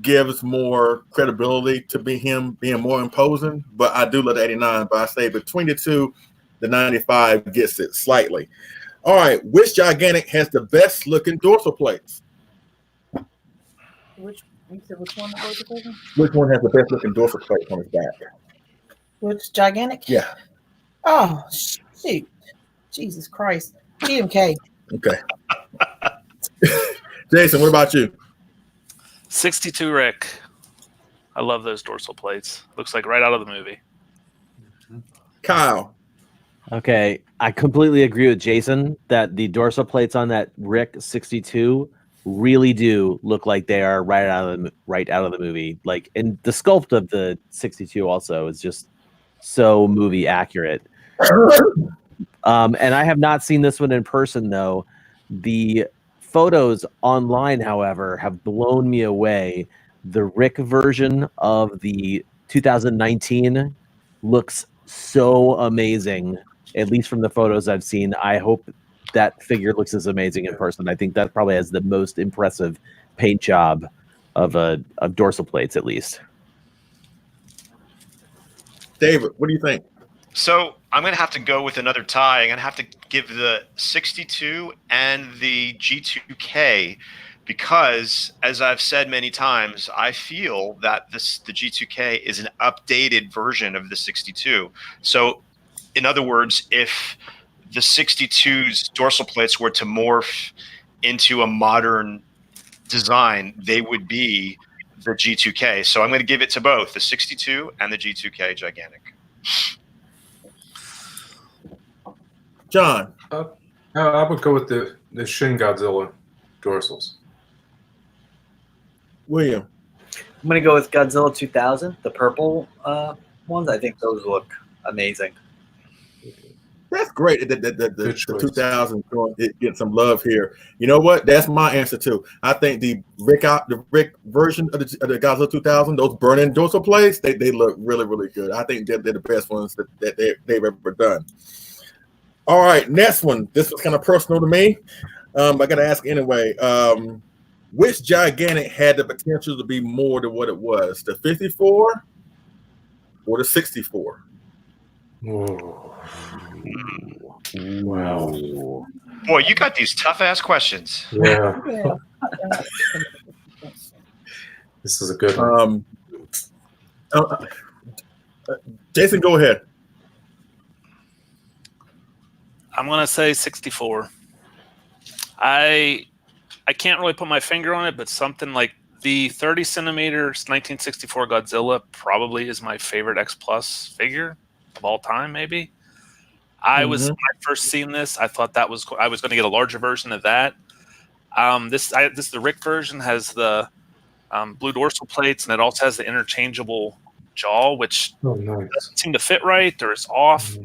gives more credibility to him being more imposing. But I do love the 89. But I say between the two, the 95 gets it slightly. All right, which gigantic has the best looking dorsal plates? Which one? Which one has the best looking dorsal plate on his back? Which gigantic? Yeah. Oh, shoot. Jesus Christ. GMK. Okay. Jason, what about you? 62 Rick. I love those dorsal plates. Looks like right out of the movie. Kyle. Okay, I completely agree with Jason that the dorsal plates on that Rick 62 really do look like they are right out of the movie. Like, and the sculpt of the 62 also is just so movie accurate. And I have not seen this one in person though. The photos online, however, have blown me away. The Rick version of the 2019 looks so amazing, at least from the photos I've seen. I hope that figure looks as amazing in person. I think that probably has the most impressive paint job of dorsal plates, at least. David, what do you think? So I'm going to have to go with another tie. I'm going to have to give the 62 and the G2K because, as I've said many times, I feel that the G2K is an updated version of the 62. So, in other words, if the 62's dorsal plates were to morph into a modern design, they would be the G2K. So I'm going to give it to both the 62 and the G2K gigantic. John. I would go with the Shin Godzilla dorsals. William. I'm going to go with Godzilla 2000, the purple ones. I think those look amazing. That's great. The 2000 get some love here. You know what? That's my answer too. I think the Rick version of the Godzilla 2000, those burning dorsal plates, they look really, really good. I think they're the best ones that they've ever done. All right, next one. This was kind of personal to me. I got to ask anyway. Which gigantic had the potential to be more than what it was? The 54 or the 64? Whoa. Wow. Boy, you got these tough ass questions. Yeah. This is a good one. Jason, go ahead. I'm going to say 64. I can't really put my finger on it, but something like the 30 centimeters 1964 Godzilla probably is my favorite X Plus figure of all time, maybe. When I first seen this, I thought I was going to get a larger version of that. The Rick version has the blue dorsal plates, and it also has the interchangeable jaw, which doesn't seem to fit right or is off.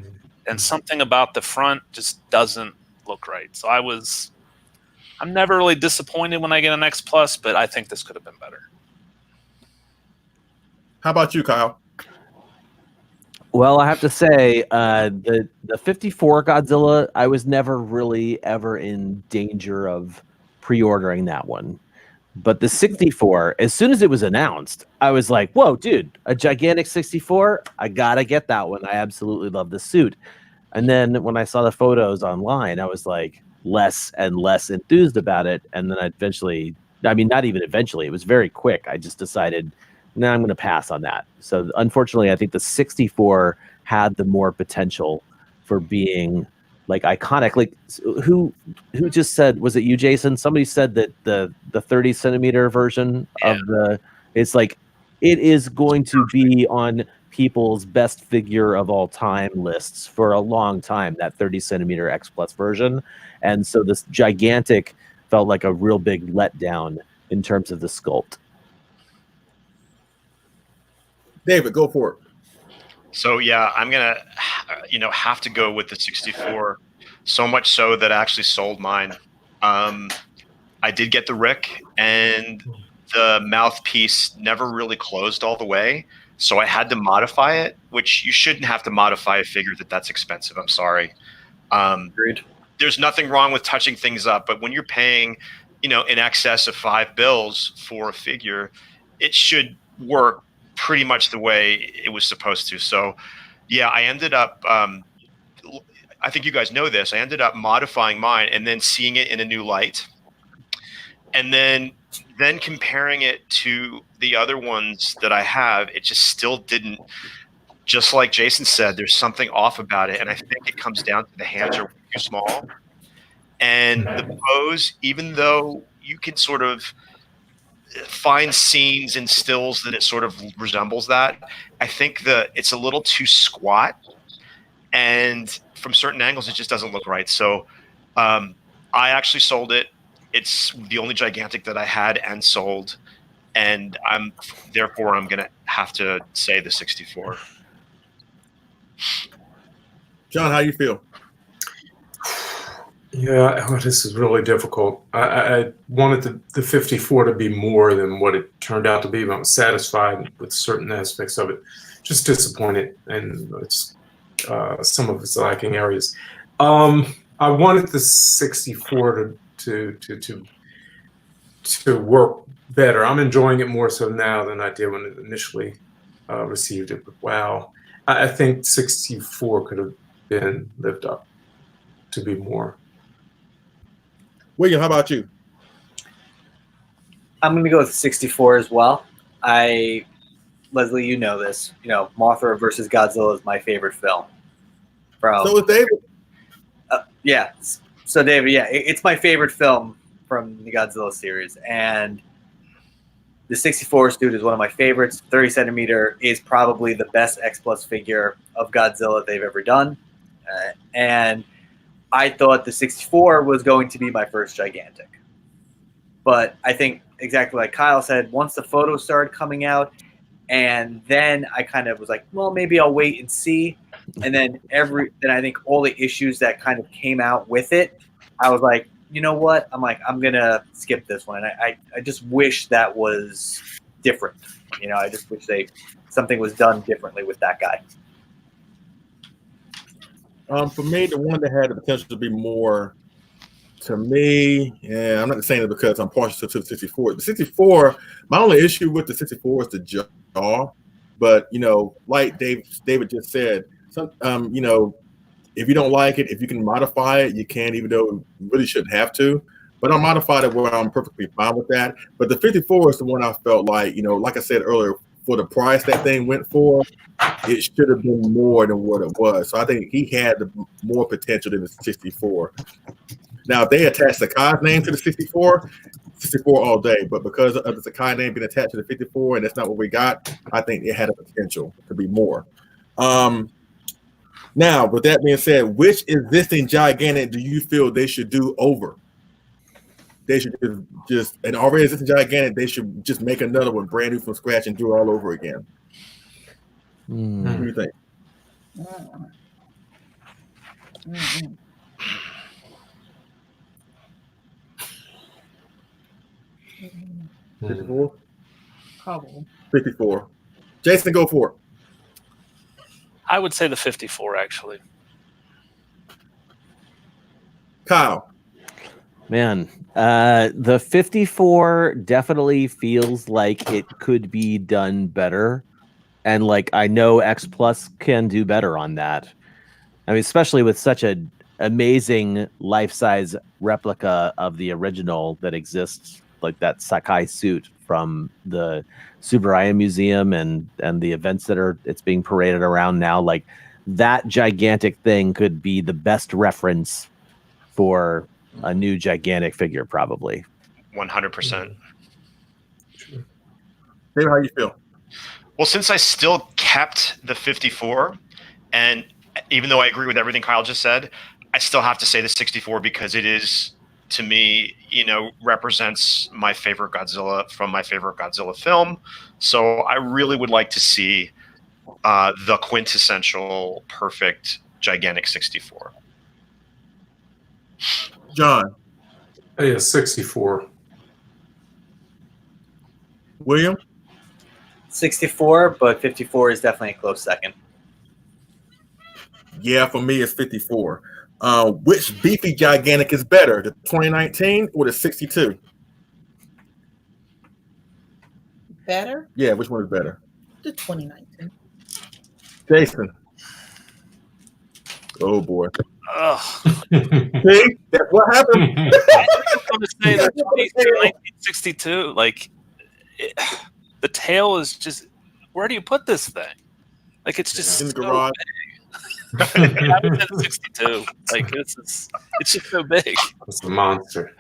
And something about the front just doesn't look right. So I'm never really disappointed when I get an X Plus, but I think this could have been better. How about you, Kyle? Well, I have to say, the 54 Godzilla, I was never really ever in danger of pre-ordering that one. But the 64, as soon as it was announced, I was like, whoa, dude, a gigantic 64? I gotta get that one. I absolutely love the suit. And then when I saw the photos online, I was like less and less enthused about it. And then I eventually, I mean, not even eventually, it was very quick. I just decided, no, I'm going to pass on that. So unfortunately, I think the 64 had the more potential for being like iconic. Like who just said, was it you, Jason? Somebody said that the 30 centimeter version of it's like, it is going to be on people's best figure of all time lists for a long time, that 30 centimeter X Plus version. And so this gigantic felt like a real big letdown in terms of the sculpt. David, go for it. So yeah, I'm gonna, have to go with the 64. So much so that I actually sold mine. I did get the Rick, and the mouthpiece never really closed all the way, so I had to modify it. Which you shouldn't have to modify a figure that's expensive. I'm sorry. Agreed. There's nothing wrong with touching things up, but when you're paying, in excess of $5 for a figure, it should work pretty much the way it was supposed to. So yeah, I ended up I think you guys know this, I ended up modifying mine and then seeing it in a new light, and then comparing it to the other ones that I have. It just still didn't, just like Jason said, there's something off about it, and I think it comes down to the hands are too small, and the pose, even though you can sort of find scenes and stills that it sort of resembles that, I think it's a little too squat, and from certain angles it just doesn't look right. So I actually sold it. It's the only gigantic that I had and sold, and I'm gonna have to say the 64. John, how you feel? Yeah, this is really difficult. I wanted the 54 to be more than what it turned out to be, but I was satisfied with certain aspects of it. Just disappointed, and it's some of its lacking areas. I wanted the 64 to work better. I'm enjoying it more so now than I did when it initially received it. But wow, I think 64 could have been lived up to be more. William, how about you? I'm going to go with 64 as well. Leslie, you know this. Mothra versus Godzilla is my favorite film. So is David. Yeah. So David, yeah, it's my favorite film from the Godzilla series, and the 64 dude is one of my favorites. 30 centimeter is probably the best X Plus figure of Godzilla they've ever done, and I thought the 64 was going to be my first gigantic. But I think exactly like Kyle said, once the photos started coming out, and then I kind of was like, well, maybe I'll wait and see. And then I think all the issues that kind of came out with it, I was like, you know what? I'm going to skip this one. And I just wish that was different. I just wish something was done differently with that guy. For me, the one that had the potential to be more, to me, I'm not saying it because I'm partial to the 64. The 64, my only issue with the 64 is the jaw. But, like David just said, if you don't like it, if you can modify it, you can, even though you really shouldn't have to. But I modified it where I'm perfectly fine with that. But the 54 is the one I felt like, like I said earlier, for the price that thing went for, it should have been more than what it was. So I think he had more potential than the 64. Now, if they attach Sakai's name to the 64 all day. But because of the Sakai name being attached to the 54, and that's not what we got, I think it had a potential to be more. Now, with that being said, which existing gigantic do you feel they should do over? They should just an already existing gigantic, they should just make another one brand new from scratch and do it all over again. What do you think? 54? Probably. 54. Jason, go for it. I would say the 54, actually. Kyle. Man, the 54 definitely feels like it could be done better. And I know X Plus can do better on that. I mean, especially with such an amazing life-size replica of the original that exists, like that Sakai suit from the Subaraya Museum and the events that it's being paraded around now. Like that gigantic thing could be the best reference for a new gigantic figure, probably. 100%. Dave, how you feel? Well, since I still kept the 54, and even though I agree with everything Kyle just said, I still have to say the 64 because it is, to me, represents my favorite Godzilla from my favorite Godzilla film. So I really would like to see the quintessential perfect gigantic 64. John. Yeah, 64. William? 64, but 54 is definitely a close second. Yeah, for me, it's 54. Which beefy gigantic is better, the 2019 or the 62? Better? Yeah, which one is better? The 2019. Jason. Oh boy. Ugh. See, that's what happened. I'm going to say the 1962. Like the tail is just. Where do you put this thing? Like it's just in the so garage. big. I would say 62. Like it's just so big. It's a monster.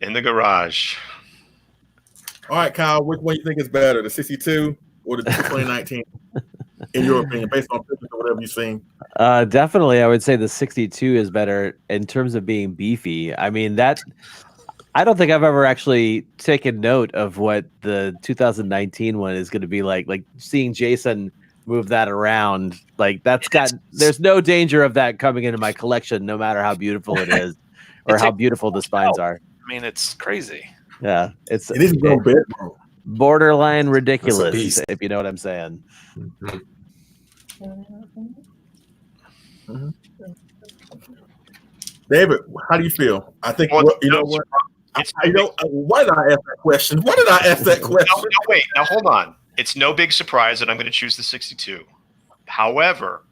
In the garage. All right, Kyle, which one you think is better, the 62 or the 2019? In your opinion, based on pictures or whatever you've seen? Definitely, I would say the 62 is better in terms of being beefy. I mean, I don't think I've ever actually taken note of what the 2019 one is going to be like. Like seeing Jason move that around, like there's no danger of that coming into my collection, no matter how beautiful it is or how beautiful the spines are. I mean, it's crazy. Yeah, it is a little bit borderline ridiculous, if you know what I'm saying. Mm-hmm. Mm-hmm. David, how do you feel? I think you know what. Why did I ask that question? Why did I ask that question? No, wait. Now hold on. It's no big surprise that I'm going to choose the 62. However,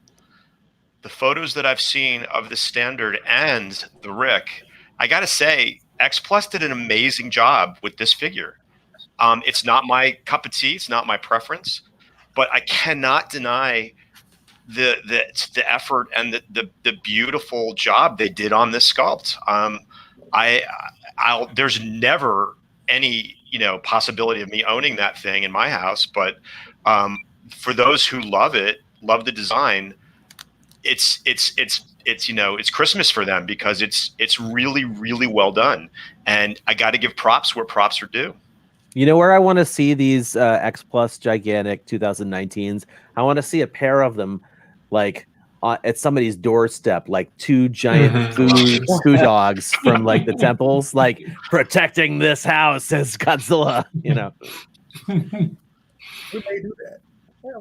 the photos that I've seen of the standard and the Rick, I got to say, X Plus did an amazing job with this figure. It's not my cup of tea. It's not my preference, but I cannot deny the effort and the beautiful job they did on this sculpt. There's never any possibility of me owning that thing in my house, but for those who love it, love the design, it's Christmas for them because it's really, really well done, and I got to give props where props are due. You know where I want to see these X Plus gigantic 2019s? I want to see a pair of them, like at somebody's doorstep, like two giant foo dogs from like the temples, like protecting this house as Godzilla. We may do that. Yeah,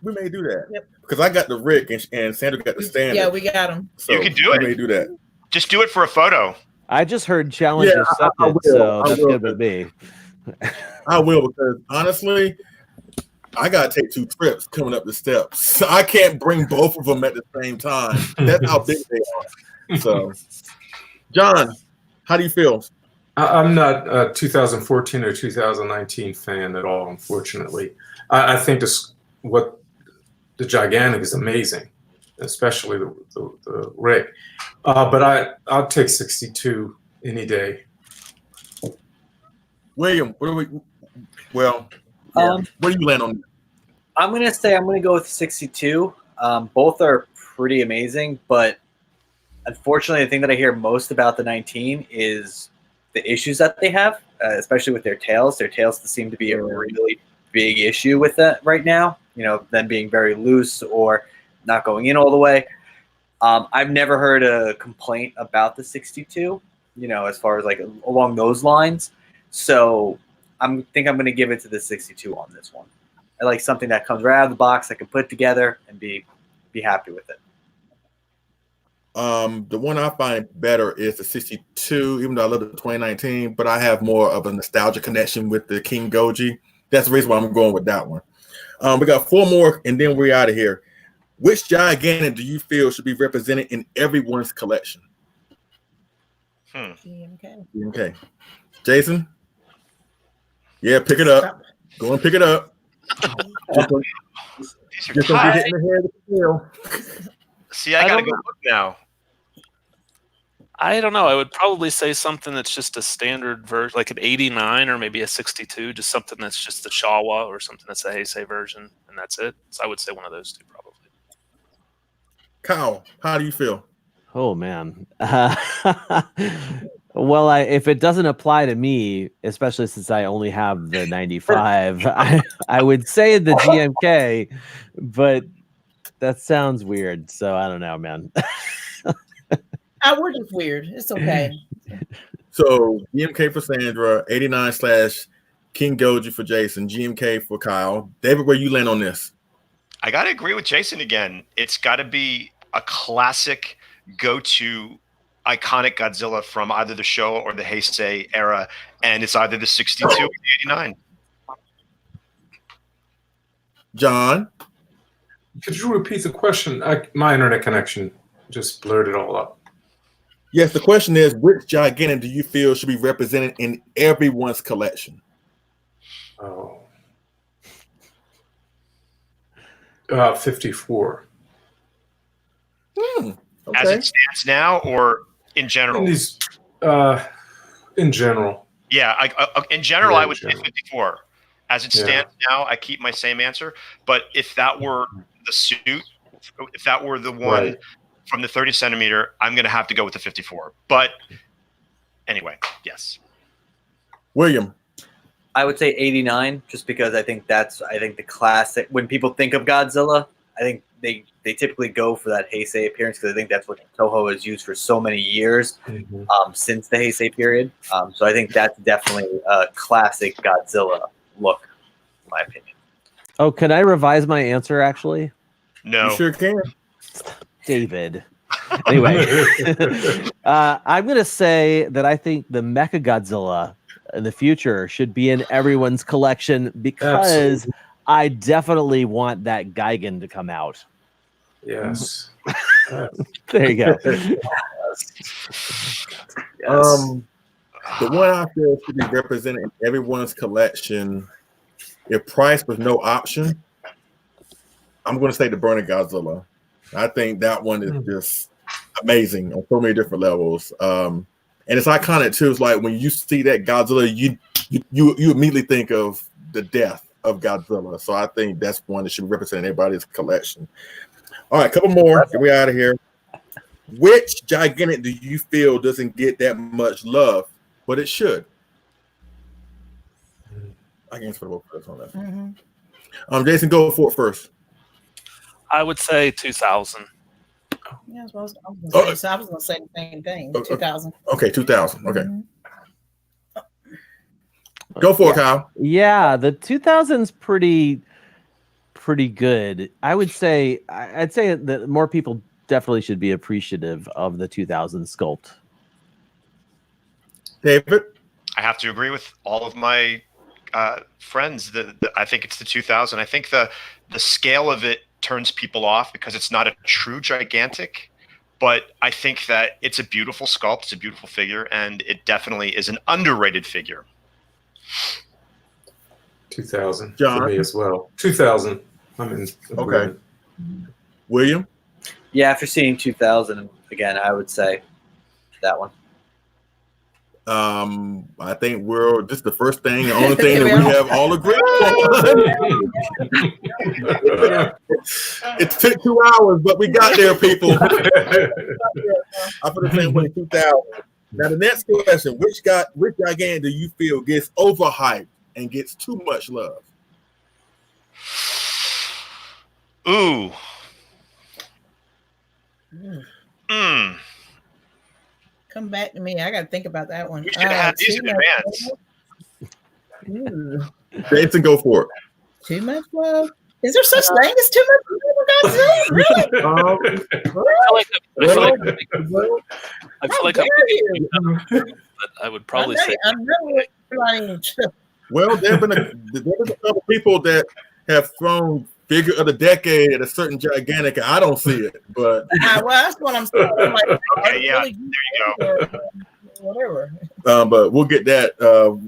we may do that. Yep. Because I got the Rick and Sandra got the standard. Yeah, we got them. So you can do it. We may do that. Just do it for a photo. I just heard challenge accepted, so that's good with me. I will, because honestly, I gotta take 2 trips coming up the steps. So I can't bring both of them at the same time. That's how big they are. So, John, how do you feel? I'm not a 2014 or 2019 fan at all, unfortunately. I think the gigantic is amazing, especially the Rick. But I'll take 62 any day. William, where do you land on? I'm going to go with 62. Both are pretty amazing, but unfortunately, the thing that I hear most about the 19 is the issues that they have, especially with their tails. Their tails seem to be a really big issue with that right now. Them being very loose or not going in all the way. I've never heard a complaint about the 62, as far as like along those lines. So I think I'm going to give it to the 62 on this one. I like something that comes right out of the box I can put together and be happy with it. The one I find better is the 62, even though I love the 2019, but I have more of a nostalgia connection with the King Goji. That's the reason why I'm going with that one. We got 4 more, and then we're out of here. Which gigantic do you feel should be represented in everyone's collection? GMK. Okay. Jason? Yeah, pick it up. Go and pick it up. Just don't get hit in the head with the tail. See, I gotta go look now. I don't know. I would probably say something that's just a standard version, like an 89 or maybe a 62, just something that's just the Shawa or something that's a Heisei version, and that's it. So I would say one of those two probably. Kyle, how do you feel? Oh man. Well, if it doesn't apply to me, especially since I only have the 95, I would say the GMK, but that sounds weird. So I don't know, man. I would just weird. It's okay. So GMK for Sandra, 89/King Goji for Jason, GMK for Kyle. David, where you land on this? I gotta agree with Jason again. It's got to be a classic, go-to, iconic Godzilla from either the show or the Heisei era, and it's either the 62 or the 89. John? Could you repeat the question? My internet connection just blurred it all up. Yes, the question is, which gigantic do you feel should be represented in everyone's collection? Oh. 54. Okay. As it stands now, or in general? In general. Yeah, in general, I would say general. 54. As it stands now, I keep my same answer. But if that were the suit, if that were the one from the 30 centimeter, I'm going to have to go with the 54. But anyway, yes. William? I would say 89, just because I think the classic. When people think of Godzilla, I think they typically go for that Heisei appearance because I think that's what Toho has used for so many years since the Heisei period. So I think that's definitely a classic Godzilla look, in my opinion. Oh, can I revise my answer actually? No. You sure can. David. Anyway, I'm going to say that I think the Mecha Godzilla in the future should be in everyone's collection because Absolutely. I definitely want that Gigan to come out. Yes. There you go. The one I feel should be represented in everyone's collection, if price was no option, I'm going to say the Burning Godzilla. I think that one is just amazing on so many different levels. And it's iconic too. It's like when you see that Godzilla, you immediately think of the death of Godzilla. So I think that's one that should represent everybody's collection. All right, a couple more. Get we out of here. Which gigantic do you feel doesn't get that much love, but it should? I can answer both of us on that. Jason, go for it first. I would say 2000. Yeah, I was going to say the same thing. 2000. Okay, 2000. Okay. Go for it, Kyle. Yeah, the 2000's pretty good. I'd say that more people definitely should be appreciative of the 2000 sculpt. David? I have to agree with all of my friends. I think it's the 2000. I think the scale of it turns people off because it's not a true gigantic, but I think that it's a beautiful sculpt, it's a beautiful figure, and it definitely is an underrated figure. 2000 John? for me as well. 2000. I'm in. Okay. William? Yeah, after seeing 2000 again, I would say that one. I think we're just the first thing, the only thing that we have all agreed on. It took 2 hours, but we got there, people. I put the same way 2000. Now the next question: which gigantic do you feel gets overhyped and gets too much love? Ooh. Come back to me. I got to think about that one. You should have these in advance. Jason, go for it. Too much love. Is there such thing as too much love? Really? I feel like I would probably say. Well, there have been a couple people that have thrown figure of the decade at a certain gigantic. I don't see it, but well, that's what I'm saying. I'm like, Okay, yeah, really there you go. Whatever. but we'll get that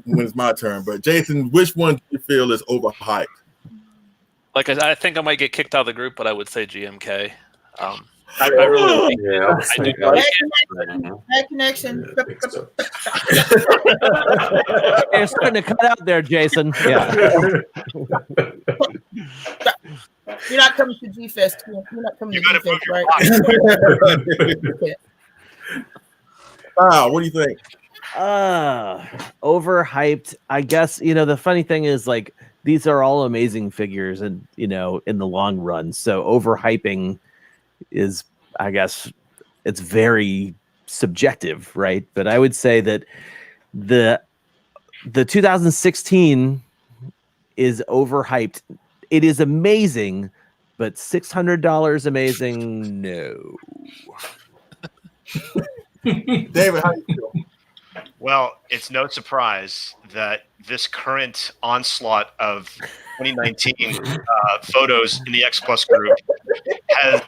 when it's my turn. But Jason, which one do you feel is overhyped? Like I think I might get kicked out of the group, but I would say GMK. I really think I do like it. Bad connection. I think so. You're starting to cut out there, Jason. Yeah. You're not coming to G Fest. You're not coming You to gotta G Fest, move right? your Wow, what do you think? Overhyped. I guess, the funny thing is, like, these are all amazing figures and, in the long run. So overhyping is, I guess, it's very subjective, right? But I would say that the 2016 is overhyped. It is amazing, but $600 amazing? No. David, how do you feel? Well, it's no surprise that this current onslaught of 2019 photos in the X Plus group has,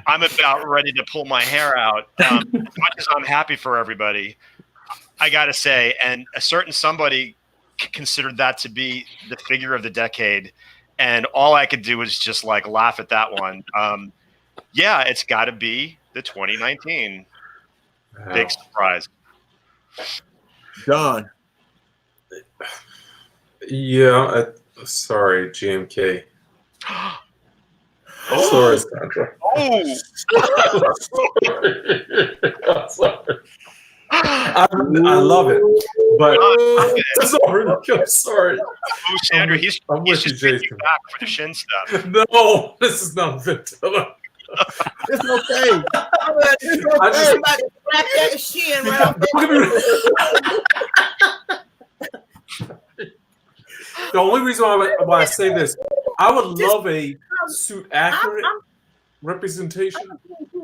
I'm about ready to pull my hair out. As much as I'm happy for everybody, I got to say, and a certain somebody considered that to be the figure of the decade, and all I could do was just like laugh at that one. Yeah, it's got to be the 2019. Wow. Big surprise. John. Yeah, sorry, GMK. Sorry, Sandra. Oh, Sorry. I love it, but I'm sorry. oh, Sandra, he's with you, just taking Jason. you back for the Shin stuff. No, this is not Godzilla. It's okay. I just- Somebody slap that shin right off that. The only reason why I say this, I would love a suit accurate representation. I'm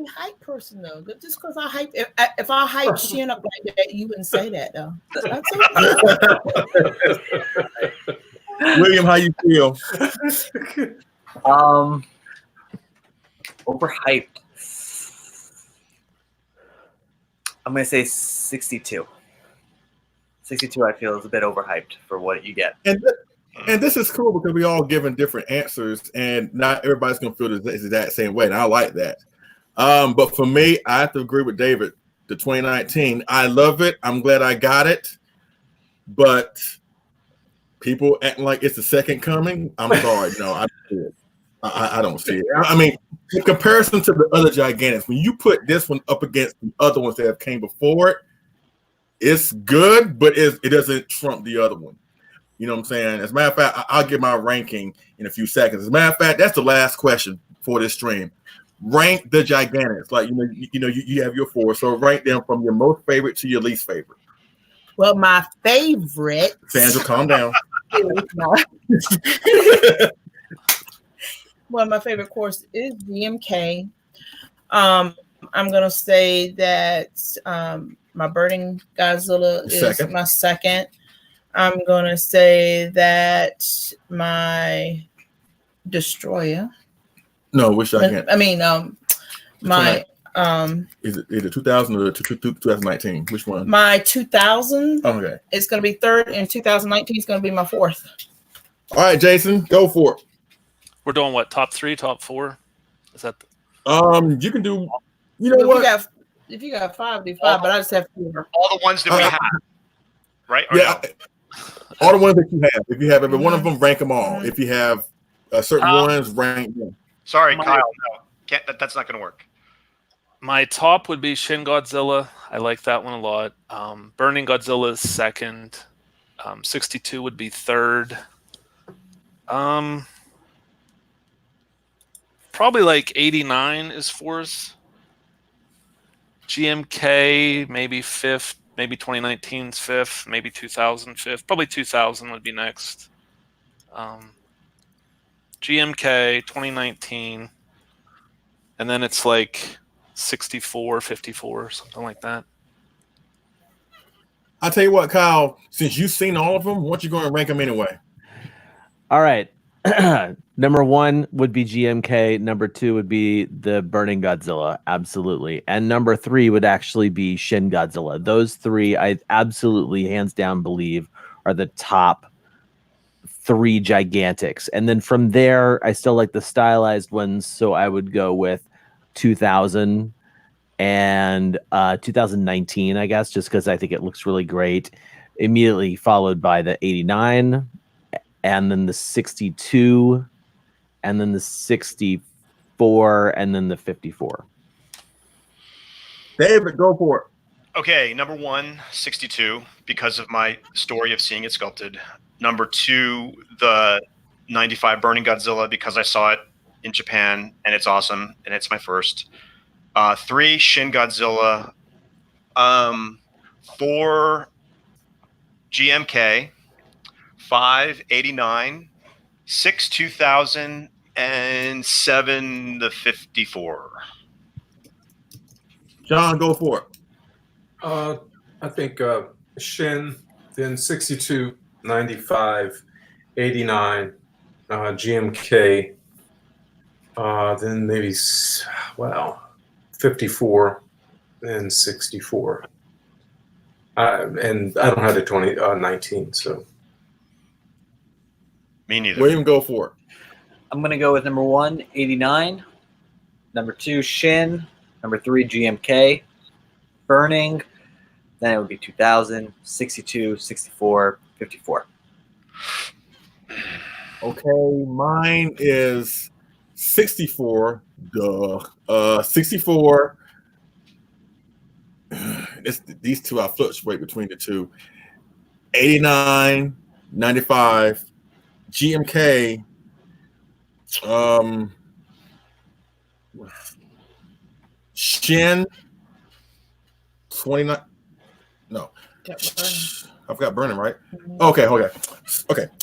a hype person though. Just because I hype, if I hype Shin up like that, you wouldn't say that though. That's okay. William, how you feel? Overhyped. I'm gonna say 62. 62, I feel, is a bit overhyped for what you get. And this is cool because we all giving different answers, and not everybody's gonna feel the exact same way. And I like that. But for me, I have to agree with David. The 2019, I love it. I'm glad I got it. But people acting like it's the second coming. I'm sorry, no, I don't see it. I don't see it. I mean, in comparison to the other gigantics, when you put this one up against the other ones that have came before it, it's good, but it doesn't trump the other one. You know what I'm saying? As a matter of fact, I'll give my ranking in a few seconds. As a matter of fact, that's the last question for this stream. Rank the gigantics. Like, you have your four, so rank them from your most favorite to your least favorite. Well, my favorite. Sandra, calm down. Well, my favorite course is GMK. I'm gonna say that my Burning Godzilla is my second. I'm gonna say that my Destroyer. No, which gigantic? I mean, my is it 2000 or 2019? Which one? My 2000. Okay. It's gonna be third, and 2019 is gonna be my fourth. All right, Jason, go for it. We're doing what? Top 3, top 4? Is that? You can do. You know what? If you got 5, do 5. But I just have 4. All the ones that we have, right? Or yeah, no? all the ones that you have. If you have every one of them, rank them all. If you have certain ones, rank them. Sorry, Kyle. No, that's not going to work. My top would be Shin Godzilla. I like that one a lot. Burning Godzilla is second. 62 would be third. Probably like 89 is fourth. GMK maybe fifth. Maybe 2019's fifth. Maybe 2000 fifth. Probably 2000 would be next. GMK 2019, and then it's like 64, 54, something like that. I'll tell you what, Kyle, since you've seen all of them, what you going to rank them anyway? All right. Number 1 would be GMK. Number 2 would be the Burning Godzilla. Absolutely. And number 3 would actually be Shin Godzilla. Those 3, I absolutely, hands down, believe are the top 3 gigantics. And then from there, I still like the stylized ones. So I would go with 2000 and 2019, I guess, just because I think it looks really great. Immediately followed by the 89, and then the 62, and then the 64, and then the 54. David, go for it. Okay, number 1, 62, because of my story of seeing it sculpted. Number 2, the 95 Burning Godzilla, because I saw it in Japan and it's awesome and it's my first. 3, Shin Godzilla. 4, GMK. 5, 89. 6, 2000. And 7, the 54. John, go for it. I think Shin, then 62, 95, 89, GMK, then maybe 54, and 64. And I don't have the 2019, so. Me neither. William, go for it. I'm going to go with number 1, 89. Number 2, Shin. Number 3, GMK. Burning. Then it would be 2000, 62, 64, 54. Okay, mine is 64. Duh. 64. These two I fluctuate between the two. 89, 95, GMK. Shin. 29. No. I forgot Burning, right? Okay.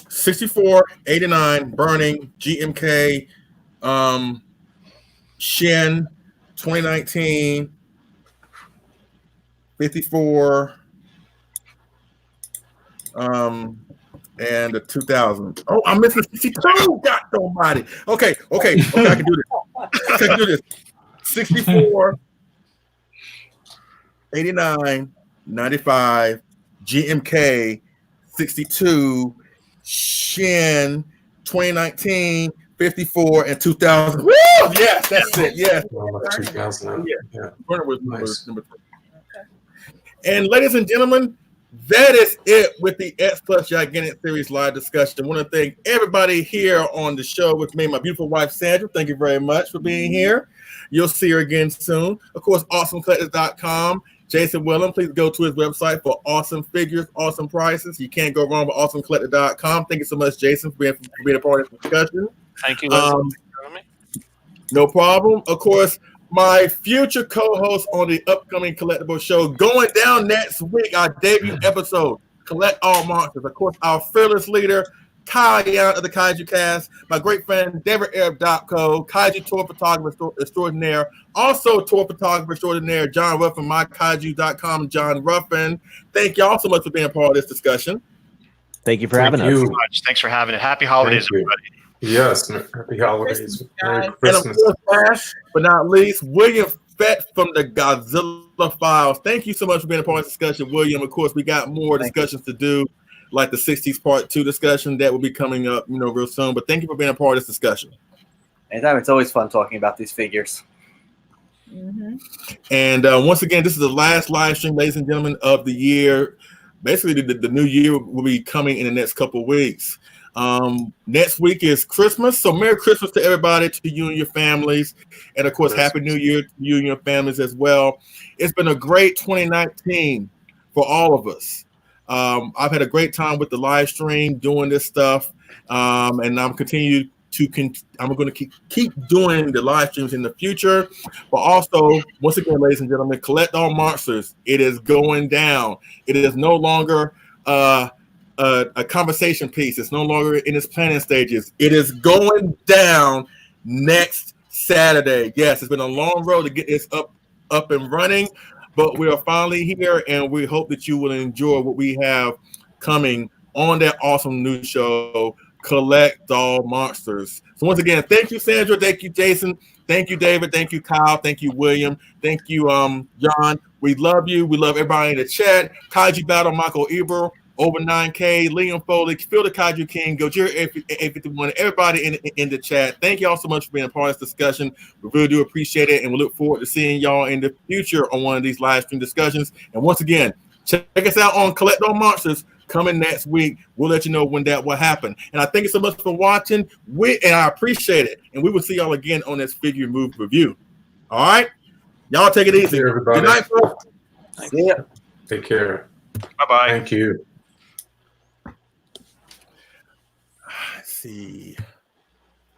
64, 89, Burning, GMK, Shin, 2019, 54, and the 2000. Oh, I'm missing 62. God almighty. Okay. I can do this. 64, 89, 95, GMK, 62, Shin, 2019, 54, and 2000. Woo! Yes, that's it. Yes. 2000. Yeah. Burner was Nice. number 3. Okay. And ladies and gentlemen, that is it with the X Plus Gigantic Series live discussion. I want to thank everybody here on the show with me, my beautiful wife, Sandra. Thank you very much for being here. You'll see her again soon. Of course, awesomecollectors.com. Jason Willem, please go to his website for awesome figures, awesome prices. You can't go wrong with awesomecollector.com. Thank you so much, Jason, for being a part of this discussion. Thank you, Leslie, for having me. No problem. Of course, my future co-host on the upcoming collectible show going down next week, our debut episode, Collect All Monsters. Of course, our fearless leader, Kyle Young of the Kaiju Cast, my great friend, David Arab Dopko, Kaiju Tour Photographer Extraordinaire, also Tour Photographer Extraordinaire, John Ruffin, mykaiju.com, John Ruffin. Thank y'all so much for being a part of this discussion. Thank you for having us. Thanks for having it. Happy holidays, everybody. Yes, happy holidays. Merry And of Christmas. course, last but not least, William Fett from the Godzilla Files. Thank you so much for being a part of the discussion, William. Of course, we got more discussions to do, like the 60s Part 2 discussion that will be coming up, real soon. But thank you for being a part of this discussion. Anytime, it's always fun talking about these figures. Mm-hmm. And once again, this is the last live stream, ladies and gentlemen, of the year. Basically, the new year will be coming in the next couple of weeks. Next week is Christmas, so Merry Christmas to everybody, to you and your families, and of course, Happy New Year to you and your families as well. It's been a great 2019 for all of us. I've had a great time with the live stream doing this stuff, and I'm going to keep doing the live streams in the future. But also, once again, ladies and gentlemen, Collect All Monsters. It is going down. It is no longer a conversation piece. It's no longer in its planning stages. It is going down next Saturday. Yes, it's been a long road to get this up and running, but we are finally here, and we hope that you will enjoy what we have coming on that awesome new show, Collect All Monsters. So once again, thank you, Sandra. Thank you, Jason. Thank you, David. Thank you, Kyle. Thank you, William. Thank you, John. We love you. We love everybody in the chat. Kaiji Battle, Michael Eber, over 9K, Liam Foley, Phil the Kaiju King, Gojira 851, everybody in the chat. Thank you all so much for being a part of this discussion. We really do appreciate it, and we look forward to seeing y'all in the future on one of these live stream discussions. And once again, check us out on Collect All Monsters coming next week. We'll let you know when that will happen. And I thank you so much for watching. And I appreciate it. And we will see y'all again on this figure move review. All right? Y'all take it easy. Thank you, everybody. Good night, folks. See ya. Take care. Bye-bye. Thank you. Let's see.